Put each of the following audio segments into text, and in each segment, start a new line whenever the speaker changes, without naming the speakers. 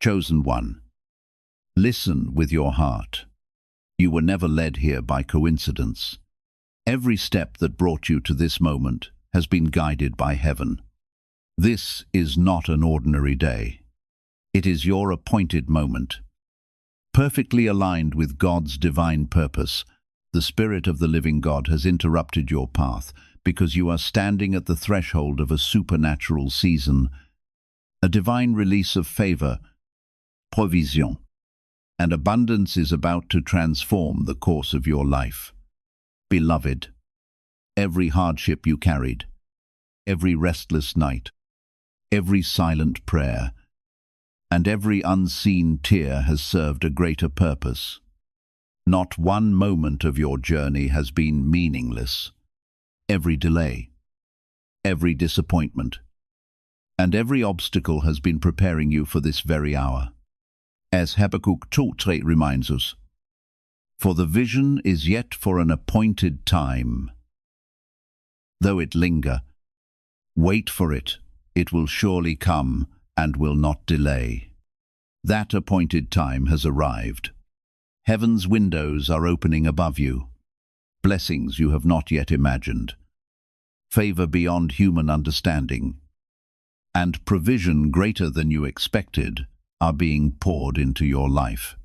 Chosen one, listen with your heart. You were never led here by coincidence. Every step that brought you to this moment has been guided by heaven. This is not an ordinary day. It is your appointed moment. Perfectly aligned with God's divine purpose, the Spirit of the living God has interrupted your path because you are standing at the threshold of a supernatural season, a divine release of favor, provision, and abundance is about to transform the course of your life. Beloved, every hardship you carried, every restless night, every silent prayer, and every unseen tear has served a greater purpose. Not one moment of your journey has been meaningless. Every delay, every disappointment, and every obstacle has been preparing you for this very hour. As Habakkuk 2:3 reminds us, "For the vision is yet for an appointed time. Though it linger, wait for it, it will surely come and will not delay." That appointed time has arrived. Heaven's windows are opening above you. Blessings you have not yet imagined, favor beyond human understanding, and provision greater than you expected are being poured into your life.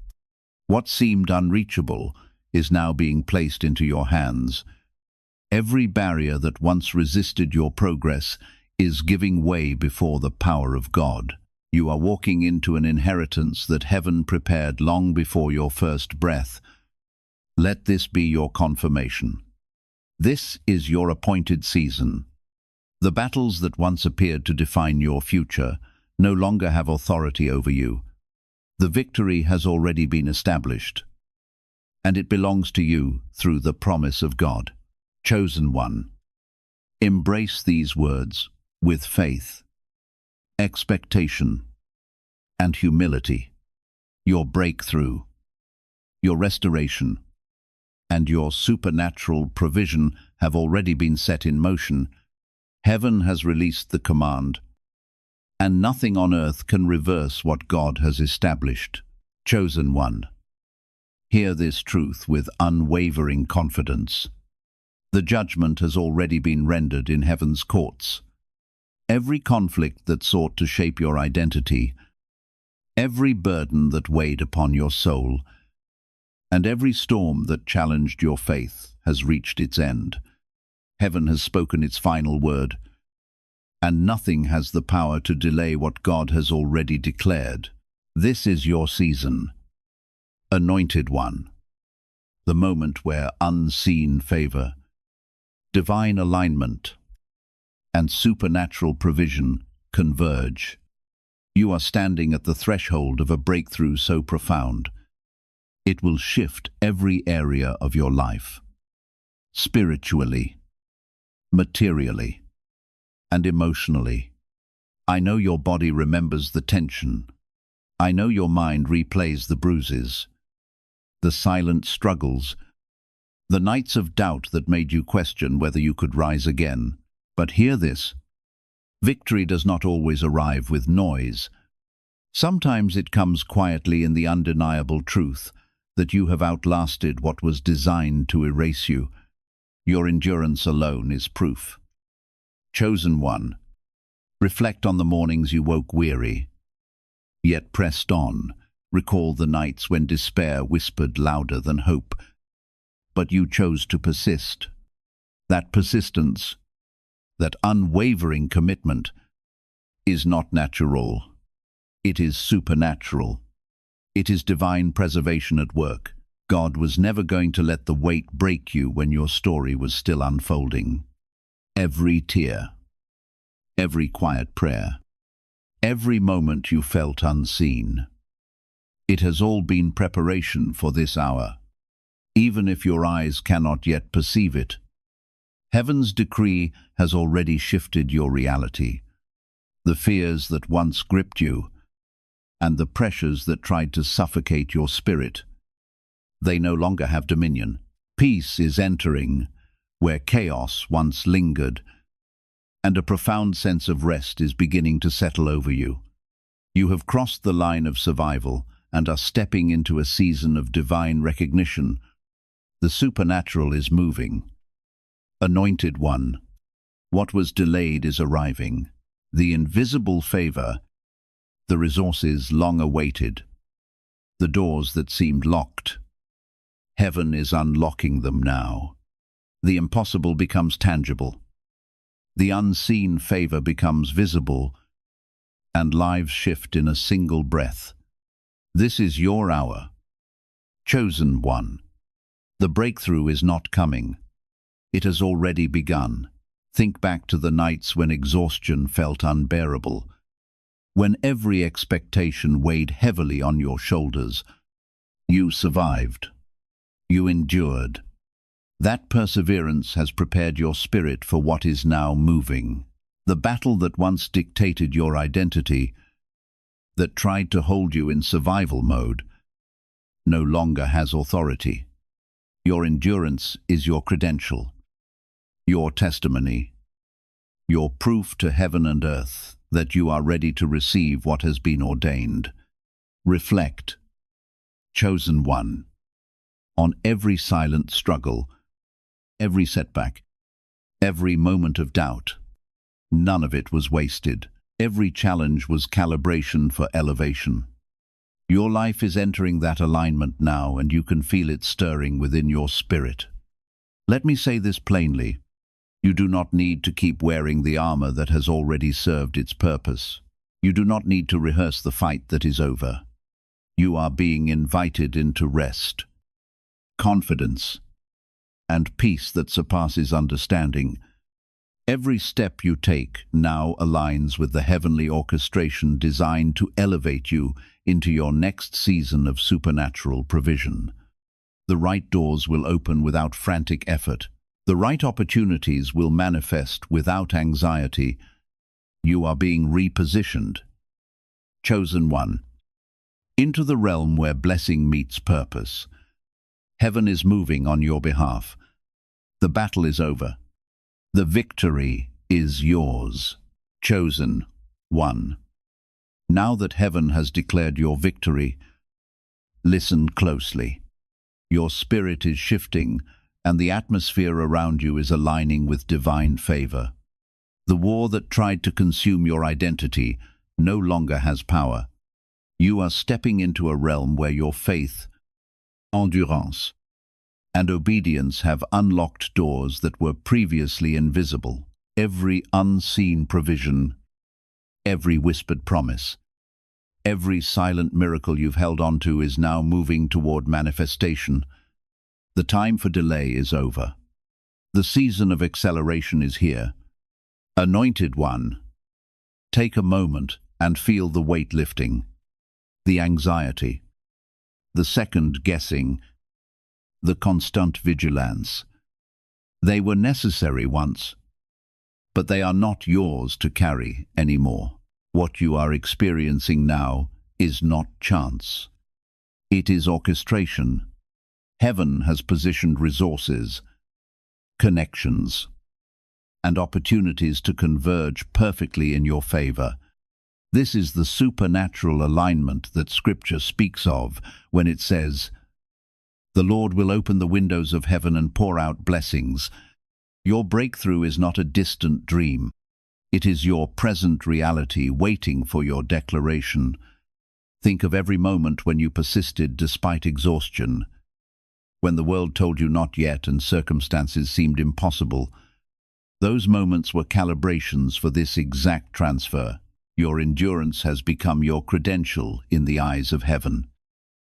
What seemed unreachable is now being placed into your hands. Every barrier that once resisted your progress is giving way before the power of God. You are walking into an inheritance that heaven prepared long before your first breath. Let this be your confirmation. This is your appointed season. The battles that once appeared to define your future no longer have authority over you. The victory has already been established, and it belongs to you through the promise of God. Chosen one, embrace these words with faith, expectation, and humility. Your breakthrough, your restoration, and your supernatural provision have already been set in motion. Heaven has released the command, and nothing on earth can reverse what God has established. Chosen one, hear this truth with unwavering confidence. The judgment has already been rendered in heaven's courts. Every conflict that sought to shape your identity, every burden that weighed upon your soul, and every storm that challenged your faith has reached its end. Heaven has spoken its final word, and nothing has the power to delay what God has already declared. This is your season, anointed one, the moment where unseen favor, divine alignment, and supernatural provision converge. You are standing at the threshold of a breakthrough so profound, it will shift every area of your life, spiritually, materially, and emotionally. I know your body remembers the tension. I know your mind replays the bruises, the silent struggles, the nights of doubt that made you question whether you could rise again. But hear this: victory does not always arrive with noise. Sometimes it comes quietly in the undeniable truth that you have outlasted what was designed to erase you. Your endurance alone is proof. Chosen one, reflect on the mornings you woke weary, yet pressed on. Recall the nights when despair whispered louder than hope, but you chose to persist. That persistence, that unwavering commitment, is not natural. It is supernatural. It is divine preservation at work. God was never going to let the weight break you when your story was still unfolding. Every tear, every quiet prayer, every moment you felt unseen, it has all been preparation for this hour. Even if your eyes cannot yet perceive it, heaven's decree has already shifted your reality. The fears that once gripped you, and the pressures that tried to suffocate your spirit, they no longer have dominion. Peace is entering where chaos once lingered, and a profound sense of rest is beginning to settle over you. You have crossed the line of survival and are stepping into a season of divine recognition. The supernatural is moving. Anointed One, what was delayed is arriving. The invisible favor, the resources long awaited, the doors that seemed locked. Heaven is unlocking them now. The impossible becomes tangible. The unseen favor becomes visible, and lives shift in a single breath. This is your hour. Chosen One. The breakthrough is not coming. It has already begun. Think back to the nights when exhaustion felt unbearable, when every expectation weighed heavily on your shoulders. You survived. You endured. That perseverance has prepared your spirit for what is now moving. The battle that once dictated your identity, that tried to hold you in survival mode, no longer has authority. Your endurance is your credential, your testimony, your proof to heaven and earth that you are ready to receive what has been ordained. Reflect, Chosen One, on every silent struggle, every setback, every moment of doubt. None of it was wasted. Every challenge was calibration for elevation. Your life is entering that alignment now, and you can feel it stirring within your spirit. Let me say this plainly. You do not need to keep wearing the armor that has already served its purpose. You do not need to rehearse the fight that is over. You are being invited into rest, confidence, and peace that surpasses understanding. Every step you take now aligns with the heavenly orchestration designed to elevate you into your next season of supernatural provision. The right doors will open without frantic effort. The right opportunities will manifest without anxiety. You are being repositioned. Chosen One, into the realm where blessing meets purpose. Heaven is moving on your behalf. The battle is over. The victory is yours. Chosen One. Now that heaven has declared your victory, listen closely. Your spirit is shifting, and the atmosphere around you is aligning with divine favor. The war that tried to consume your identity no longer has power. You are stepping into a realm where your faith, endurance, and obedience have unlocked doors that were previously invisible. Every unseen provision, every whispered promise, every silent miracle you've held on to is now moving toward manifestation. The time for delay is over. The season of acceleration is here. Anointed One, take a moment and feel the weight lifting, the anxiety, the second guessing, the constant vigilance. They were necessary once, but they are not yours to carry anymore. What you are experiencing now is not chance. It is orchestration. Heaven has positioned resources, connections, and opportunities to converge perfectly in your favor. This is the supernatural alignment that Scripture speaks of when it says, "The Lord will open the windows of heaven and pour out blessings." Your breakthrough is not a distant dream. It is your present reality waiting for your declaration. Think of every moment when you persisted despite exhaustion, when the world told you not yet and circumstances seemed impossible. Those moments were calibrations for this exact transfer. Your endurance has become your credential in the eyes of heaven.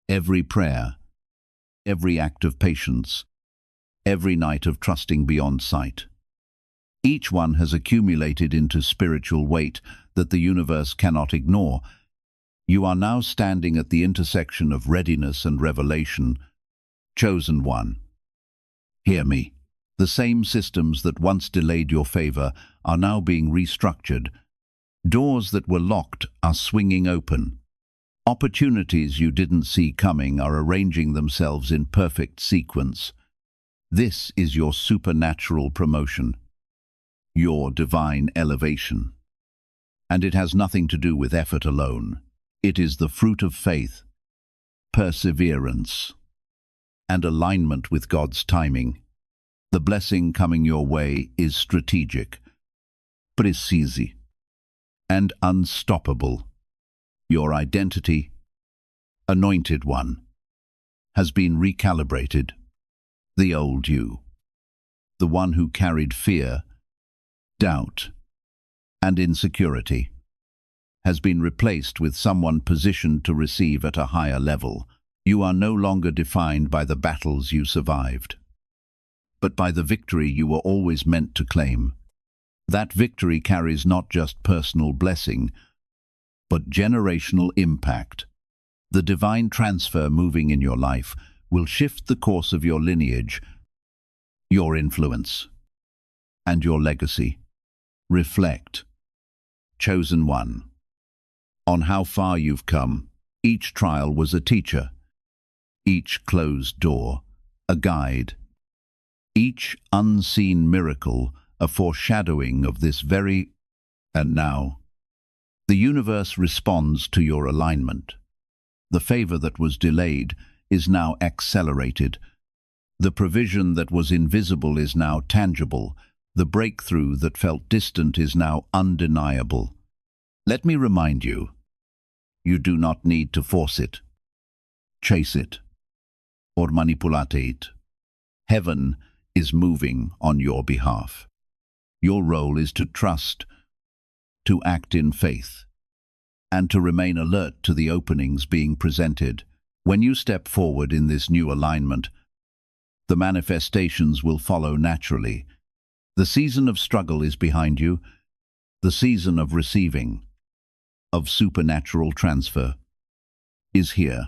Every prayer, every act of patience, every night of trusting beyond sight, each one has accumulated into spiritual weight that the universe cannot ignore. You are now standing at the intersection of readiness and revelation. Chosen One, hear me. The same systems that once delayed your favor are now being restructured. Doors that were locked are swinging open. Opportunities you didn't see coming are arranging themselves in perfect sequence. This is your supernatural promotion, your divine elevation. And it has nothing to do with effort alone. It is the fruit of faith, perseverance, and alignment with God's timing. The blessing coming your way is strategic, precise, and unstoppable. Your identity, anointed one, has been recalibrated. The old you, the one who carried fear, doubt, and insecurity, has been replaced with someone positioned to receive at a higher level. You are no longer defined by the battles you survived, but by the victory you were always meant to claim. That victory carries not just personal blessing, but generational impact. The divine transfer moving in your life will shift the course of your lineage, your influence, and your legacy. Reflect, chosen one, on how far you've come. Each trial was a teacher, each closed door a guide, each unseen miracle a foreshadowing of this very. And now, the universe responds to your alignment. The favor that was delayed is now accelerated. The provision that was invisible is now tangible. The breakthrough that felt distant is now undeniable. Let me remind you, you do not need to force it, chase it, or manipulate it. Heaven is moving on your behalf. Your role is to trust, to act in faith, and to remain alert to the openings being presented. When you step forward in this new alignment, the manifestations will follow naturally. The season of struggle is behind you. The season of receiving, of supernatural transfer, is here.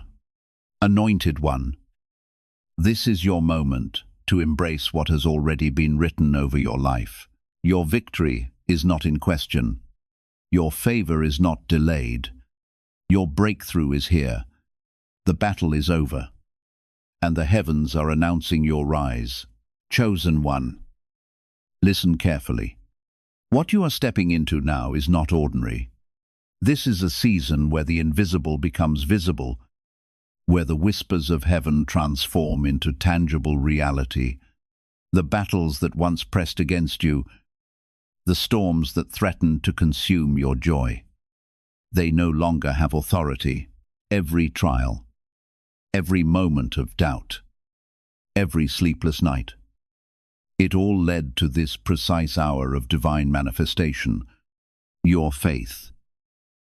Anointed one, this is your moment to embrace what has already been written over your life. Your victory is not in question. Your favor is not delayed. Your breakthrough is here. The battle is over, and the heavens are announcing your rise. Chosen one, listen carefully. What you are stepping into now is not ordinary. This is a season where the invisible becomes visible, where the whispers of heaven transform into tangible reality. The battles that once pressed against you, the storms that threatened to consume your joy, they no longer have authority. Every trial, every moment of doubt, every sleepless night, it all led to this precise hour of divine manifestation. Your faith,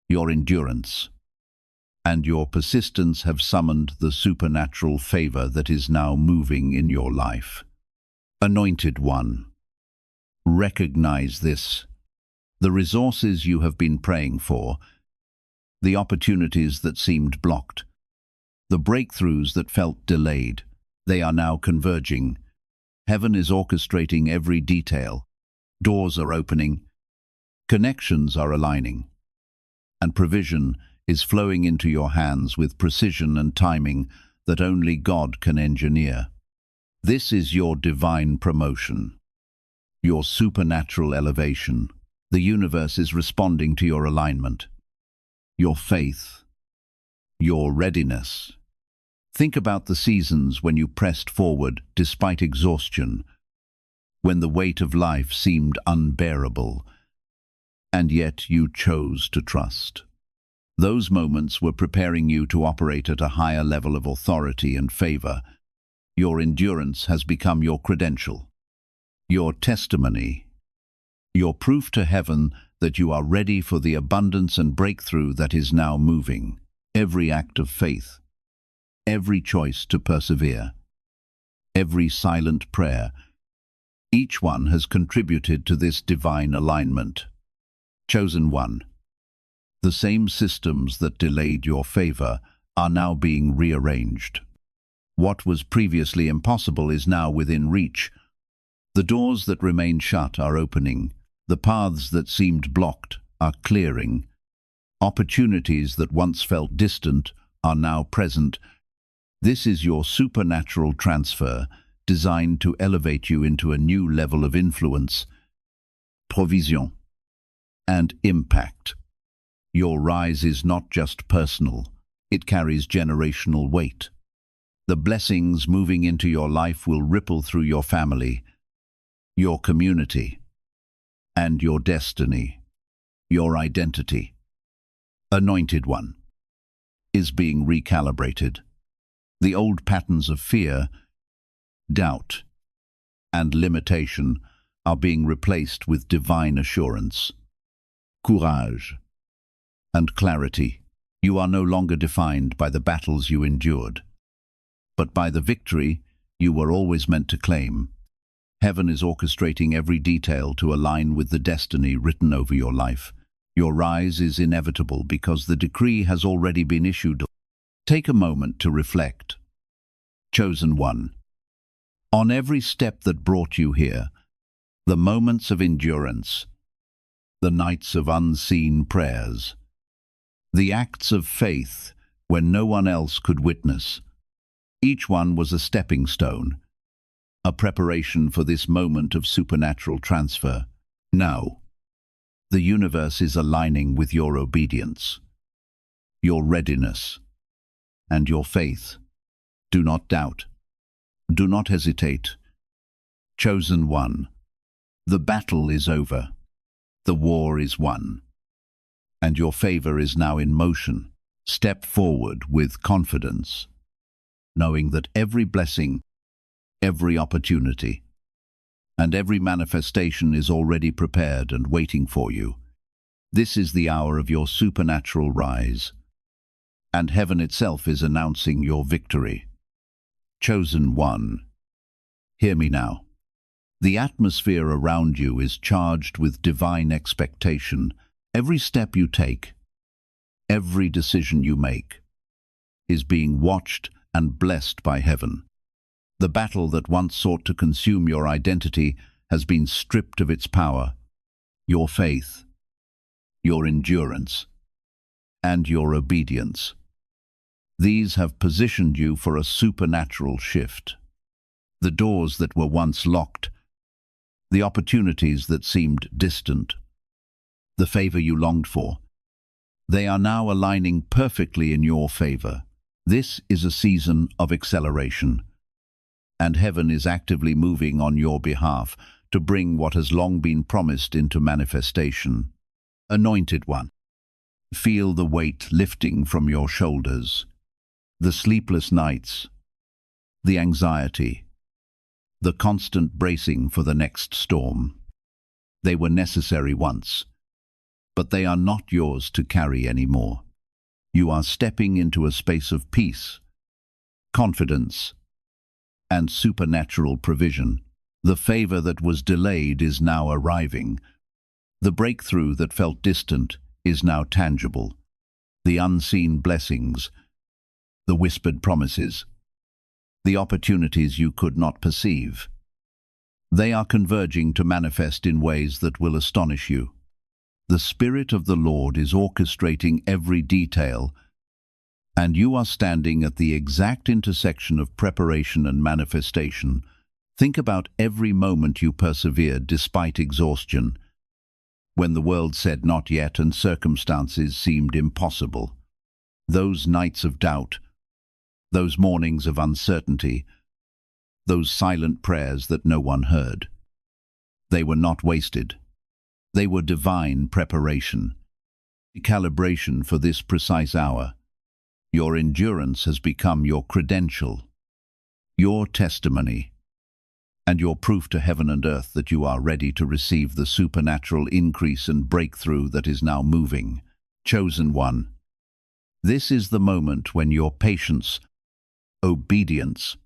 your endurance, and your persistence have summoned the supernatural favor that is now moving in your life. Anointed one, recognize this. The resources you have been praying for, the opportunities that seemed blocked, the breakthroughs that felt delayed, they are now converging. Heaven is orchestrating every detail. Doors are opening, connections are aligning, and provision is flowing into your hands with precision and timing that only God can engineer. This is your divine promotion, your supernatural elevation. The universe is responding to your alignment, your faith, your readiness. Think about the seasons when you pressed forward despite exhaustion, when the weight of life seemed unbearable, and yet you chose to trust. Those moments were preparing you to operate at a higher level of authority and favor. Your endurance has become your credential, your testimony, your proof to heaven that you are ready for the abundance and breakthrough that is now moving. Every act of faith, every choice to persevere, every silent prayer, each one has contributed to this divine alignment. Chosen one, the same systems that delayed your favor are now being rearranged. What was previously impossible is now within reach. The doors that remained shut are opening. The paths that seemed blocked are clearing. Opportunities that once felt distant are now present. This is your supernatural transfer, designed to elevate you into a new level of influence, provision, and impact. Your rise is not just personal, it carries generational weight. The blessings moving into your life will ripple through your family, your community, and your destiny, your identity. Anointed One is being recalibrated. The old patterns of fear, doubt, and limitation are being replaced with divine assurance, courage, and clarity. You are no longer defined by the battles you endured, but by the victory you were always meant to claim. Heaven is orchestrating every detail to align with the destiny written over your life. Your rise is inevitable because the decree has already been issued. Take a moment to reflect. Chosen One. On every step that brought you here, the moments of endurance, the nights of unseen prayers, the acts of faith when no one else could witness, each one was a stepping stone, a preparation for this moment of supernatural transfer. Now, the universe is aligning with your obedience, your readiness, and your faith. Do not doubt. Do not hesitate. Chosen One. The battle is over. The war is won. And your favor is now in motion. Step forward with confidence, knowing that every blessing, every opportunity, and every manifestation is already prepared and waiting for you. This is the hour of your supernatural rise, and heaven itself is announcing your victory. Chosen One, hear me now. The atmosphere around you is charged with divine expectation. Every step you take, every decision you make, is being watched and blessed by heaven. The battle that once sought to consume your identity has been stripped of its power. Your faith, your endurance, and your obedience. These have positioned you for a supernatural shift. The doors that were once locked, the opportunities that seemed distant, the favor you longed for, they are now aligning perfectly in your favor. This is a season of acceleration, and heaven is actively moving on your behalf to bring what has long been promised into manifestation. Anointed One, feel the weight lifting from your shoulders. The sleepless nights, the anxiety, the constant bracing for the next storm. They were necessary once, but they are not yours to carry anymore. You are stepping into a space of peace, confidence, and supernatural provision. The favor that was delayed is now arriving. The breakthrough that felt distant is now tangible. The unseen blessings, the whispered promises, the opportunities you could not perceive, they are converging to manifest in ways that will astonish you. The Spirit of the Lord is orchestrating every detail, and you are standing at the exact intersection of preparation and manifestation. Think about every moment you persevered despite exhaustion, when the world said not yet and circumstances seemed impossible. Those nights of doubt, those mornings of uncertainty, those silent prayers that no one heard. They were not wasted. They were divine preparation, calibration for this precise hour. Your endurance has become your credential, your testimony, and your proof to heaven and earth that you are ready to receive the supernatural increase and breakthrough that is now moving. Chosen One, this is the moment when your patience, obedience,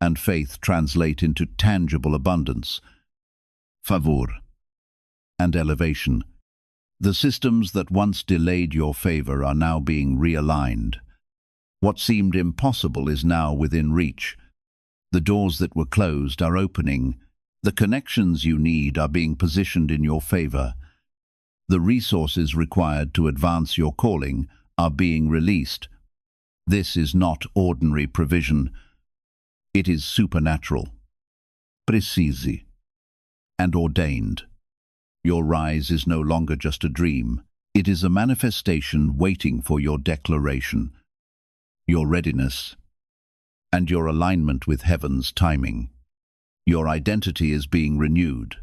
and faith translate into tangible abundance, favor, and elevation. The systems that once delayed your favor are now being realigned. What seemed impossible is now within reach. The doors that were closed are opening. The connections you need are being positioned in your favor. The resources required to advance your calling are being released. This is not ordinary provision. It is supernatural, precise, and ordained. Your rise is no longer just a dream. It is a manifestation waiting for your declaration, your readiness, and your alignment with heaven's timing. Your identity is being renewed.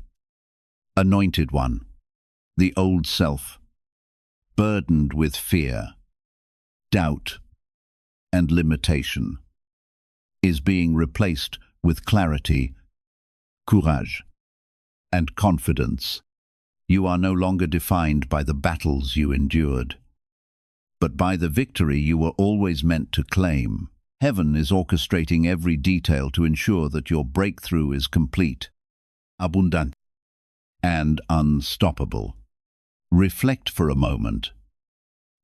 Anointed one, the old self, burdened with fear, doubt, and limitation, is being replaced with clarity, courage, and confidence. You are no longer defined by the battles you endured, but by the victory you were always meant to claim. Heaven is orchestrating every detail to ensure that your breakthrough is complete, abundant, and unstoppable. Reflect for a moment.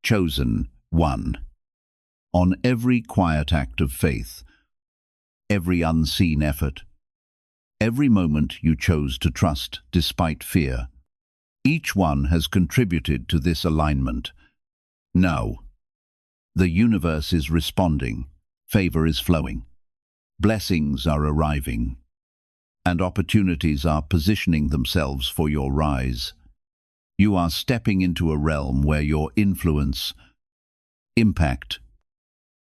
Chosen one. On every quiet act of faith, every unseen effort, every moment you chose to trust despite fear, each one has contributed to this alignment. Now, the universe is responding, favor is flowing, blessings are arriving, and opportunities are positioning themselves for your rise. You are stepping into a realm where your influence, impact,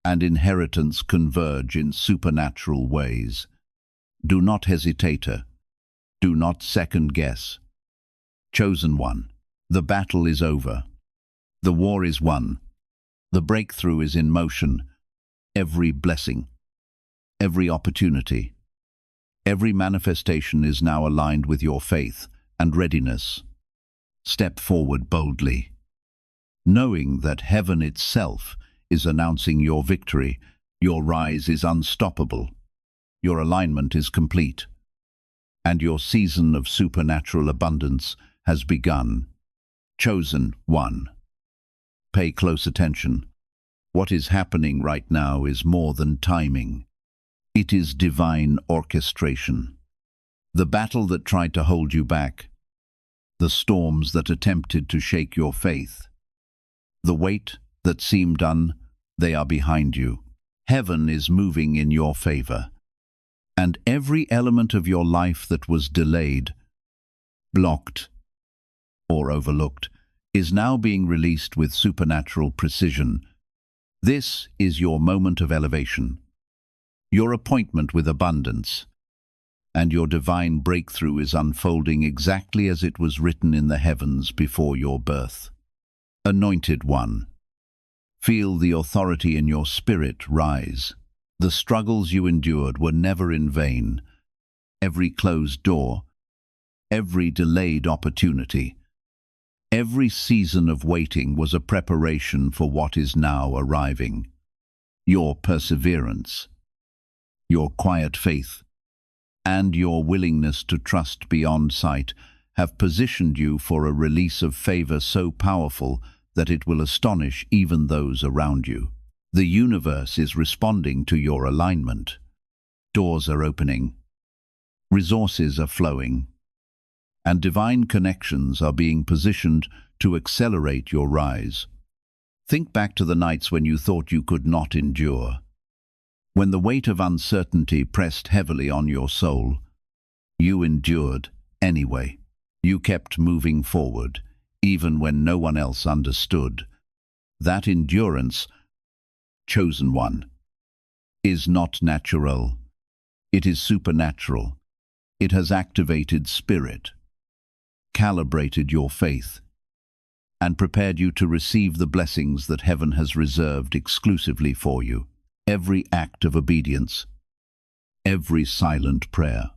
and inheritance converge in supernatural ways. Do not hesitate. Do not second guess. Chosen one, the battle is over. The war is won. The breakthrough is in motion. Every blessing, every opportunity, every manifestation is now aligned with your faith and readiness. Step forward boldly, knowing that heaven itself is announcing your victory. Your rise is unstoppable. Your alignment is complete, and your season of supernatural abundance has begun. Chosen one. Pay close attention. What is happening right now is more than timing. It is divine orchestration. The battle that tried to hold you back, the storms that attempted to shake your faith, the weight that seemed they are behind you. Heaven is moving in your favor, and every element of your life that was delayed, blocked, or overlooked is now being released with supernatural precision. This is your moment of elevation, your appointment with abundance, and your divine breakthrough is unfolding exactly as it was written in the heavens before your birth. Anointed one, feel the authority in your spirit rise. The struggles you endured were never in vain. Every closed door, every delayed opportunity, every season of waiting was a preparation for what is now arriving. Your perseverance, your quiet faith, and your willingness to trust beyond sight have positioned you for a release of favor so powerful that it will astonish even those around you. The universe is responding to your alignment. Doors are opening, resources are flowing, and divine connections are being positioned to accelerate your rise. Think back to the nights when you thought you could not endure. When the weight of uncertainty pressed heavily on your soul, you endured anyway. You kept moving forward, even when no one else understood. That endurance, chosen one, is not natural. It is supernatural. It has activated spirit, calibrated your faith, and prepared you to receive the blessings that heaven has reserved exclusively for you. Every act of obedience, every silent prayer,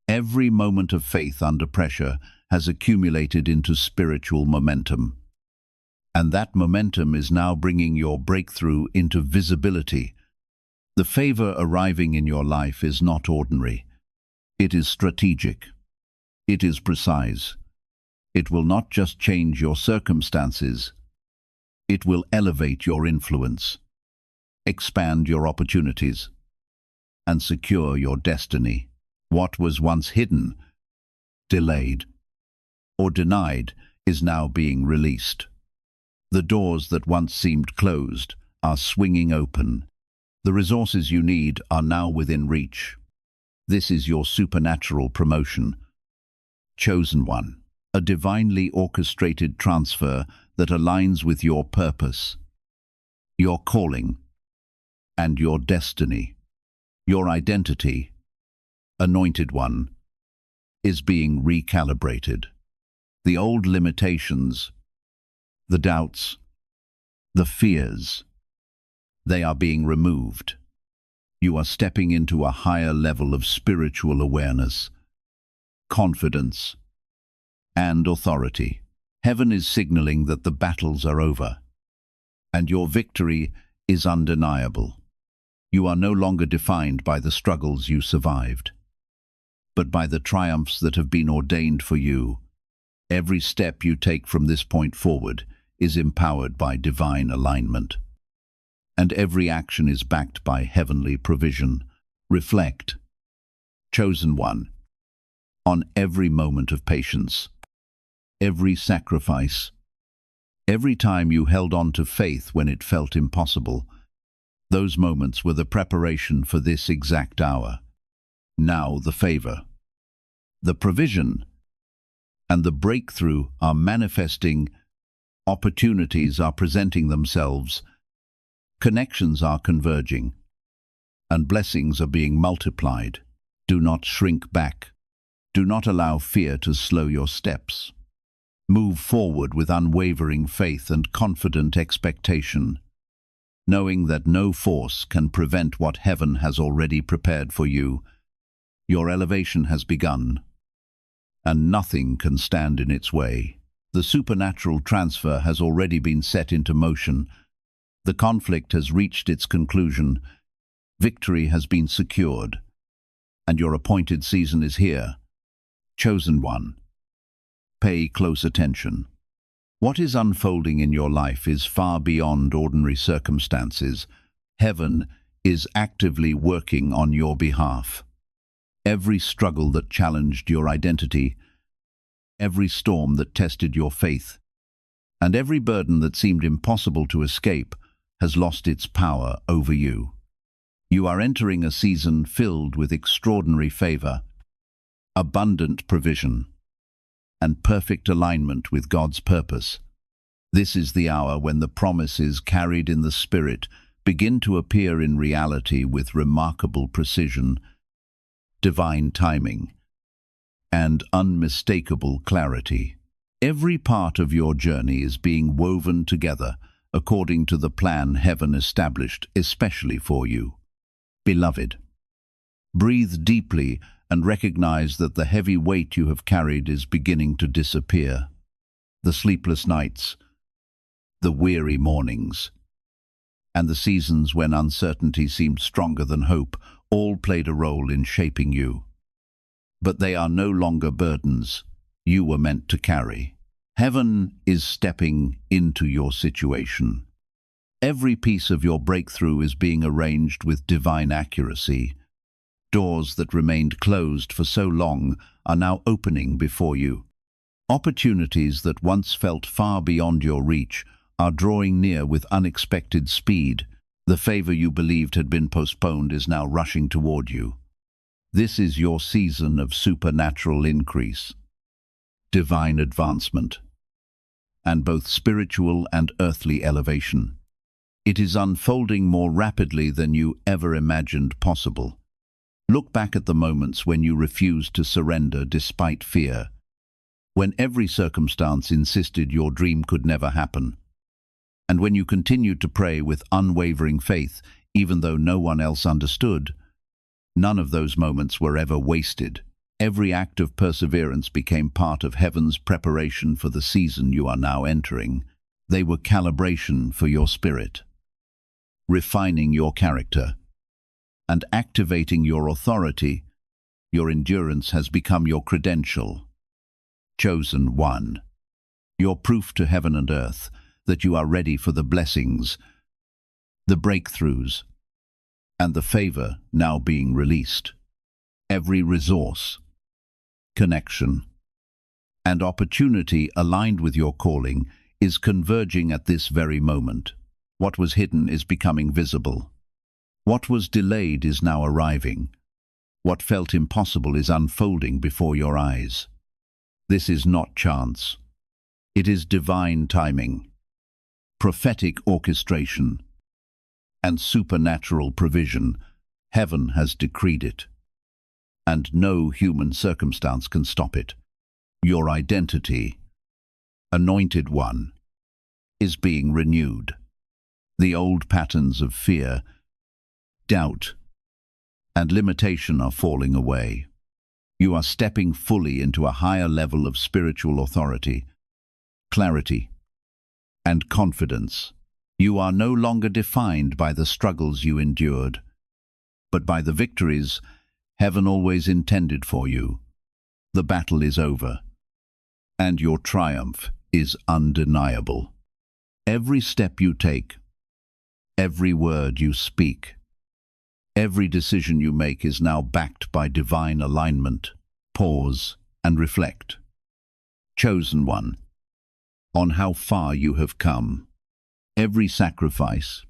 every moment of faith under pressure has accumulated into spiritual momentum. And that momentum is now bringing your breakthrough into visibility. The favor arriving in your life is not ordinary. It is strategic. It is precise. It will not just change your circumstances. It will elevate your influence, expand your opportunities, and secure your destiny. What was once hidden, delayed, or denied is now being released. The doors that once seemed closed are swinging open. The resources you need are now within reach. This is your supernatural promotion. Chosen one, a divinely orchestrated transfer that aligns with your purpose, your calling, and your destiny. Your identity, Anointed One, is being recalibrated. The old limitations, the doubts, the fears, they are being removed. You are stepping into a higher level of spiritual awareness, confidence, and authority. Heaven is signaling that the battles are over, and your victory is undeniable. You are no longer defined by the struggles you survived, but by the triumphs that have been ordained for you. Every step you take from this point forward is empowered by divine alignment, and every action is backed by heavenly provision. Reflect, Chosen One, on every moment of patience, every sacrifice, every time you held on to faith when it felt impossible. Those moments were the preparation for this exact hour. Now the favor, the provision, and the breakthrough are manifesting. Opportunities are presenting themselves, connections are converging, and blessings are being multiplied. Do not shrink back. Do not allow fear to slow your steps. Move forward with unwavering faith and confident expectation, knowing that no force can prevent what heaven has already prepared for you. Your elevation has begun, and nothing can stand in its way. The supernatural transfer has already been set into motion. The conflict has reached its conclusion. Victory has been secured, and your appointed season is here. Chosen One, pay close attention. What is unfolding in your life is far beyond ordinary circumstances. Heaven is actively working on your behalf. Every struggle that challenged your identity, every storm that tested your faith, and every burden that seemed impossible to escape has lost its power over you. You are entering a season filled with extraordinary favor, abundant provision, and perfect alignment with God's purpose. This is the hour when the promises carried in the Spirit begin to appear in reality with remarkable precision, divine timing, and unmistakable clarity. Every part of your journey is being woven together according to the plan heaven established especially for you. Beloved, breathe deeply and recognize that the heavy weight you have carried is beginning to disappear. The sleepless nights, the weary mornings, and the seasons when uncertainty seemed stronger than hope all played a role in shaping you. But they are no longer burdens you were meant to carry. Heaven is stepping into your situation. Every piece of your breakthrough is being arranged with divine accuracy. Doors that remained closed for so long are now opening before you. Opportunities that once felt far beyond your reach are drawing near with unexpected speed. The favor you believed had been postponed is now rushing toward you. This is your season of supernatural increase, divine advancement, and both spiritual and earthly elevation. It is unfolding more rapidly than you ever imagined possible. Look back at the moments when you refused to surrender despite fear, when every circumstance insisted your dream could never happen, and when you continued to pray with unwavering faith even though no one else understood. None of those moments were ever wasted. Every act of perseverance became part of heaven's preparation for the season you are now entering. They were calibration for your spirit, refining your character, and activating your authority. Your endurance has become your credential. Chosen One, your proof to heaven and earth that you are ready for the blessings, the breakthroughs, and the favor now being released. Every resource, connection, and opportunity aligned with your calling is converging at this very moment. What was hidden is becoming visible. What was delayed is now arriving. What felt impossible is unfolding before your eyes. This is not chance. It is divine timing, prophetic orchestration, and supernatural provision. Heaven has decreed it, and no human circumstance can stop it. Your identity, anointed one, is being renewed. The old patterns of fear, doubt, and limitation are falling away. You are stepping fully into a higher level of spiritual authority, clarity, and confidence. You are no longer defined by the struggles you endured, but by the victories heaven always intended for you. The battle is over, and your triumph is undeniable. Every step you take, every word you speak, every decision you make is now backed by divine alignment. Pause and reflect. Chosen one, on how far you have come. Every sacrifice,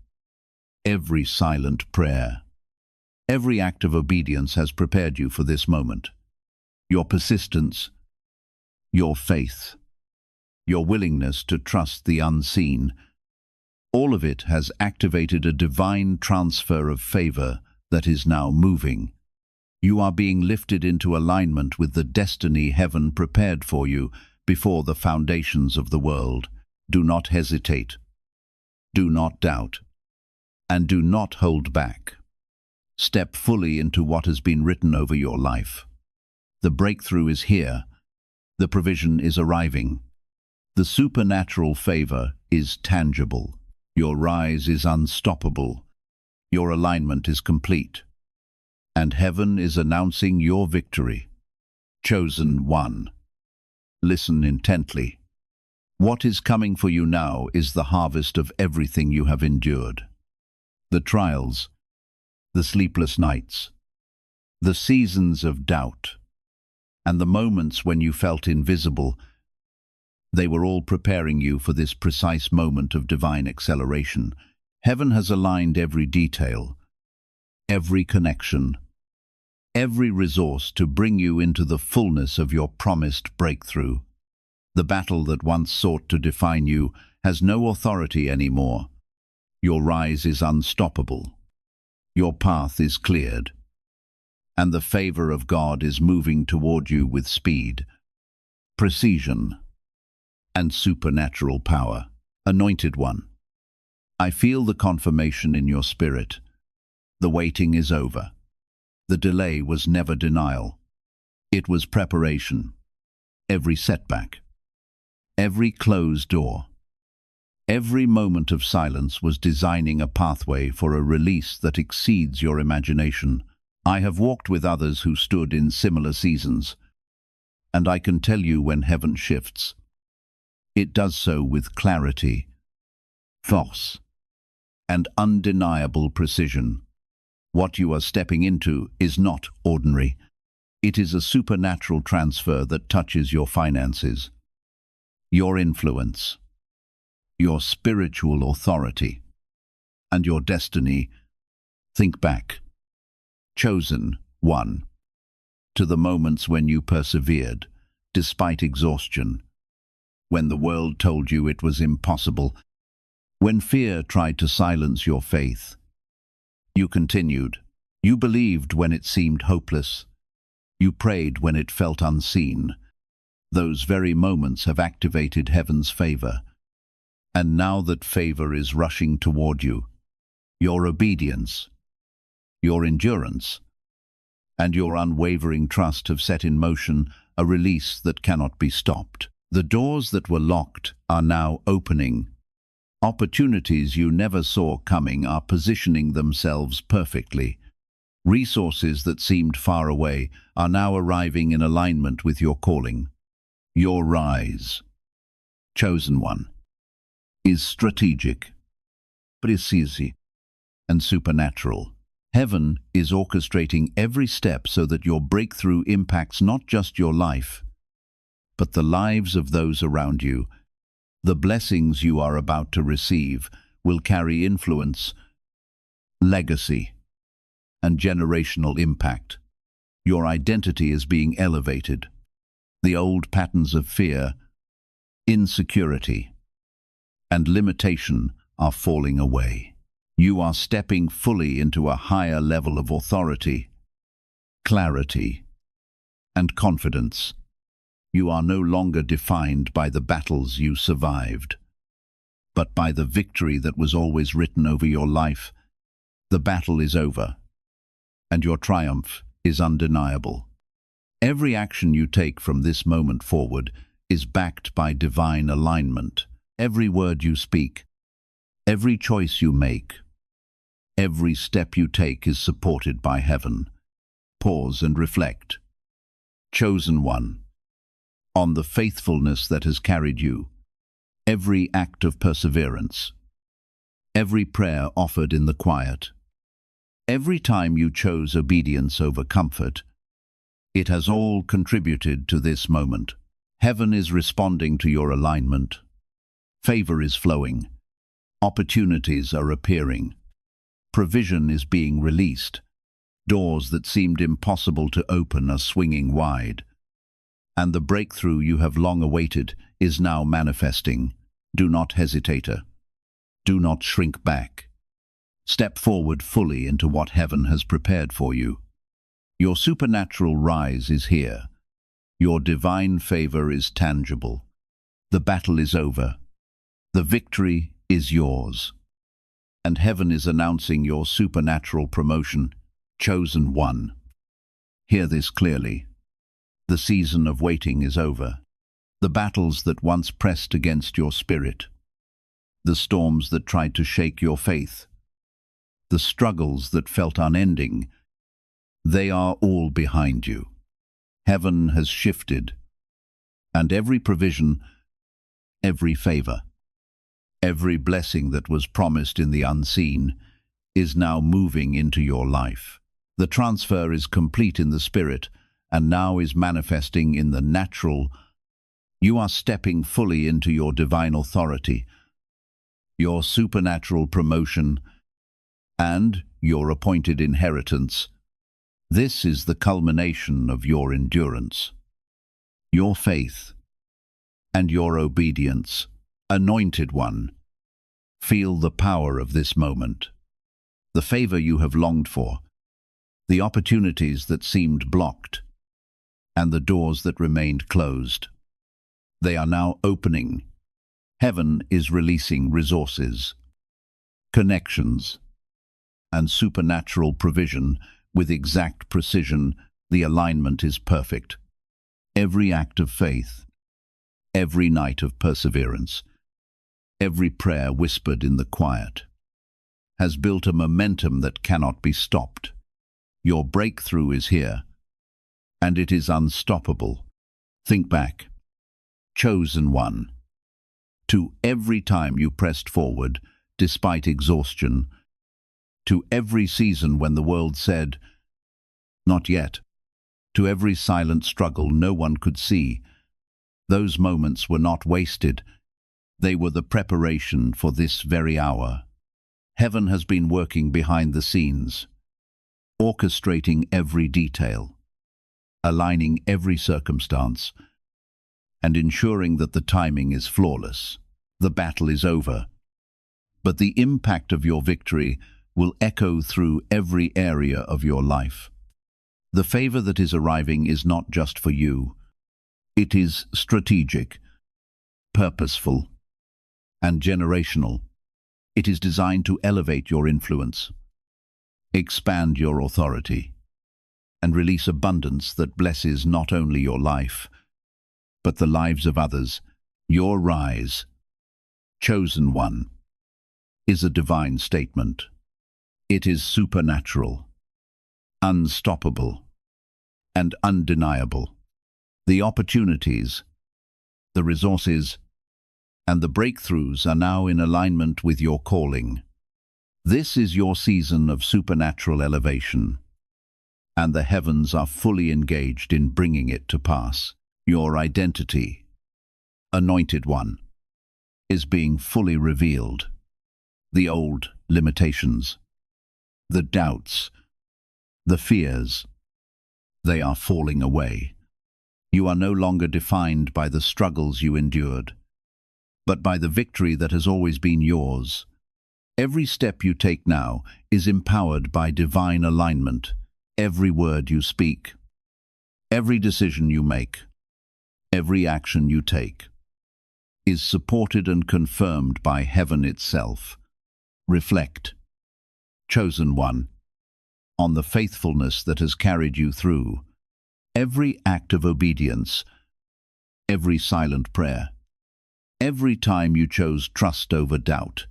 every silent prayer, every act of obedience has prepared you for this moment. Your persistence, your faith, your willingness to trust the unseen, all of it has activated a divine transfer of favor that is now moving. You are being lifted into alignment with the destiny heaven prepared for you before the foundations of the world. Do not hesitate. Do not doubt. And do not hold back. Step fully into what has been written over your life. The breakthrough is here. The provision is arriving. The supernatural favor is tangible. Your rise is unstoppable. Your alignment is complete. And heaven is announcing your victory. Chosen one. Listen intently. What is coming for you now is the harvest of everything you have endured. The trials, the sleepless nights, the seasons of doubt, and the moments when you felt invisible, they were all preparing you for this precise moment of divine acceleration. Heaven has aligned every detail, every connection, every resource to bring you into the fullness of your promised breakthrough. The battle that once sought to define you has no authority anymore. Your rise is unstoppable. Your path is cleared, and the favor of God is moving toward you with speed, precision, and supernatural power. Anointed one, I feel the confirmation in your spirit. The waiting is over. The delay was never denial. It was preparation. Every setback, every closed door, every moment of silence was designing a pathway for a release that exceeds your imagination. I have walked with others who stood in similar seasons, and I can tell you when heaven shifts, it does so with clarity, force, and undeniable precision. What you are stepping into is not ordinary. It is a supernatural transfer that touches your finances, your influence, your spiritual authority, and your destiny. Think back, chosen one, to the moments when you persevered, despite exhaustion, when the world told you it was impossible, when fear tried to silence your faith. You continued. You believed when it seemed hopeless. You prayed when it felt unseen. Those very moments have activated heaven's favor. And now that favor is rushing toward you, your obedience, your endurance, and your unwavering trust have set in motion a release that cannot be stopped. The doors that were locked are now opening. Opportunities you never saw coming are positioning themselves perfectly. Resources that seemed far away are now arriving in alignment with your calling. Your rise, chosen one, is strategic, precise, and supernatural. Heaven is orchestrating every step so that your breakthrough impacts not just your life, but the lives of those around you. The blessings you are about to receive will carry influence, legacy, and generational impact. Your identity is being elevated. The old patterns of fear, insecurity, and limitation are falling away. You are stepping fully into a higher level of authority, clarity, and confidence. You are no longer defined by the battles you survived, but by the victory that was always written over your life. The battle is over, and your triumph is undeniable. Every action you take from this moment forward is backed by divine alignment. Every word you speak, every choice you make, every step you take is supported by heaven. Pause and reflect. Chosen one, on the faithfulness that has carried you, every act of perseverance, every prayer offered in the quiet, every time you chose obedience over comfort, it has all contributed to this moment. Heaven is responding to your alignment. Favor is flowing. Opportunities are appearing. Provision is being released. Doors that seemed impossible to open are swinging wide. And the breakthrough you have long awaited is now manifesting. Do not hesitate. Do not shrink back. Step forward fully into what heaven has prepared for you. Your supernatural rise is here. Your divine favor is tangible. The battle is over. The victory is yours. And heaven is announcing your supernatural promotion. Chosen one. Hear this clearly. The season of waiting is over. The battles that once pressed against your spirit, the storms that tried to shake your faith, the struggles that felt unending, they are all behind you. Heaven has shifted, and every provision, every favor, every blessing that was promised in the unseen is now moving into your life. The transfer is complete in the spirit and now is manifesting in the natural. You are stepping fully into your divine authority, your supernatural promotion, and your appointed inheritance. This is the culmination of your endurance, your faith, and your obedience. Anointed one, feel the power of this moment. The favor you have longed for, the opportunities that seemed blocked, and the doors that remained closed. They are now opening. Heaven is releasing resources, connections, and supernatural provision with exact precision. The alignment is perfect. Every act of faith, every night of perseverance, every prayer whispered in the quiet, has built a momentum that cannot be stopped. Your breakthrough is here, and it is unstoppable. Think back. Chosen one. To every time you pressed forward, despite exhaustion, to every season when the world said, "Not yet," to every silent struggle no one could see, those moments were not wasted. They were the preparation for this very hour. Heaven has been working behind the scenes, orchestrating every detail, aligning every circumstance, and ensuring that the timing is flawless. The battle is over, but the impact of your victory will echo through every area of your life. The favor that is arriving is not just for you. It is strategic, purposeful, and generational. It is designed to elevate your influence, expand your authority, and release abundance that blesses not only your life, but the lives of others. Your rise, chosen one, is a divine statement. It is supernatural, unstoppable, and undeniable. The opportunities, the resources, and the breakthroughs are now in alignment with your calling. This is your season of supernatural elevation, and the heavens are fully engaged in bringing it to pass. Your identity, anointed one, is being fully revealed. The old limitations, the doubts, the fears, they are falling away. You are no longer defined by the struggles you endured. but by the victory that has always been yours. Every step you take now is empowered by divine alignment. Every word you speak, every decision you make, every action you take, is supported and confirmed by heaven itself. Reflect, chosen one, on the faithfulness that has carried you through. Every act of obedience, every silent prayer, every time you chose trust over doubt.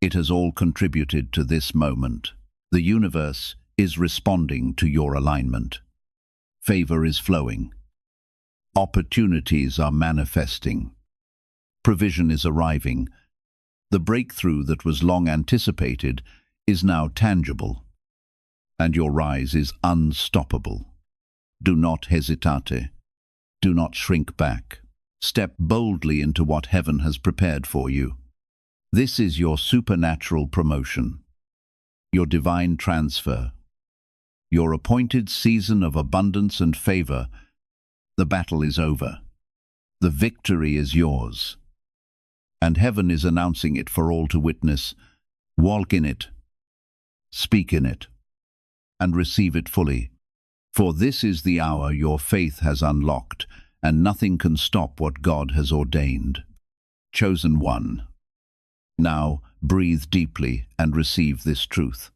It has all contributed to this moment. The universe is responding to your alignment. Favor is flowing. Opportunities are manifesting. Provision is arriving. The breakthrough that was long anticipated is now tangible, and your rise is unstoppable. Do not hesitate. Do not shrink back. Step boldly into what heaven has prepared for you. This is your supernatural promotion, your divine transfer, your appointed season of abundance and favor. The battle is over. The victory is yours, and heaven is announcing it for all to witness. Walk in it, speak in it, and receive it fully. For this is the hour your faith has unlocked, and nothing can stop what God has ordained. Chosen one, now breathe deeply and receive this truth.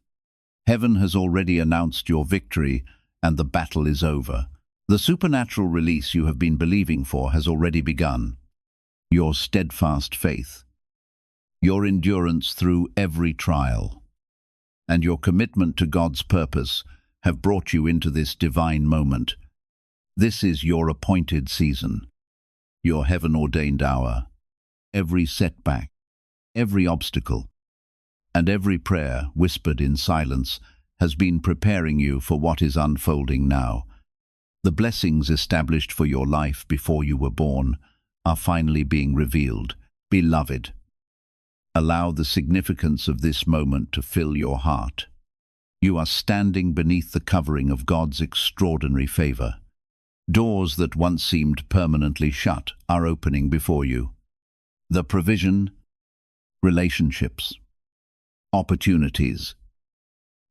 Heaven has already announced your victory, and the battle is over. The supernatural release you have been believing for has already begun. Your steadfast faith, your endurance through every trial, and your commitment to God's purpose have brought you into this divine moment. This is your appointed season, your heaven-ordained hour. Every setback, every obstacle, and every prayer whispered in silence has been preparing you for what is unfolding now. The blessings established for your life before you were born are finally being revealed. Beloved, allow the significance of this moment to fill your heart. You are standing beneath the covering of God's extraordinary favor. Doors that once seemed permanently shut are opening before you. The provision, relationships, opportunities,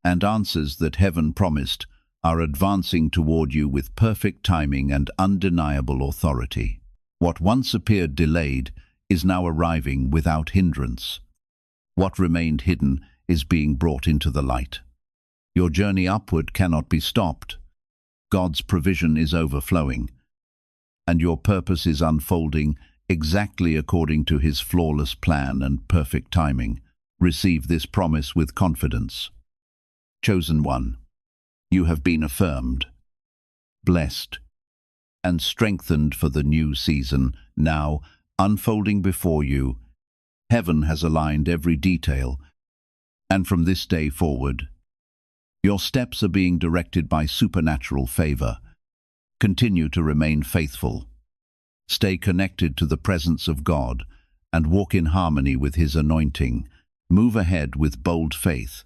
and answers that heaven promised are advancing toward you with perfect timing and undeniable authority. What once appeared delayed is now arriving without hindrance. What remained hidden is being brought into the light. Your journey upward cannot be stopped. God's provision is overflowing, and your purpose is unfolding exactly according to His flawless plan and perfect timing. Receive this promise with confidence. Chosen one, you have been affirmed, blessed, and strengthened for the new season now unfolding before you. Heaven has aligned every detail, and from this day forward, your steps are being directed by supernatural favor. Continue to remain faithful. Stay connected to the presence of God and walk in harmony with His anointing. Move ahead with bold faith,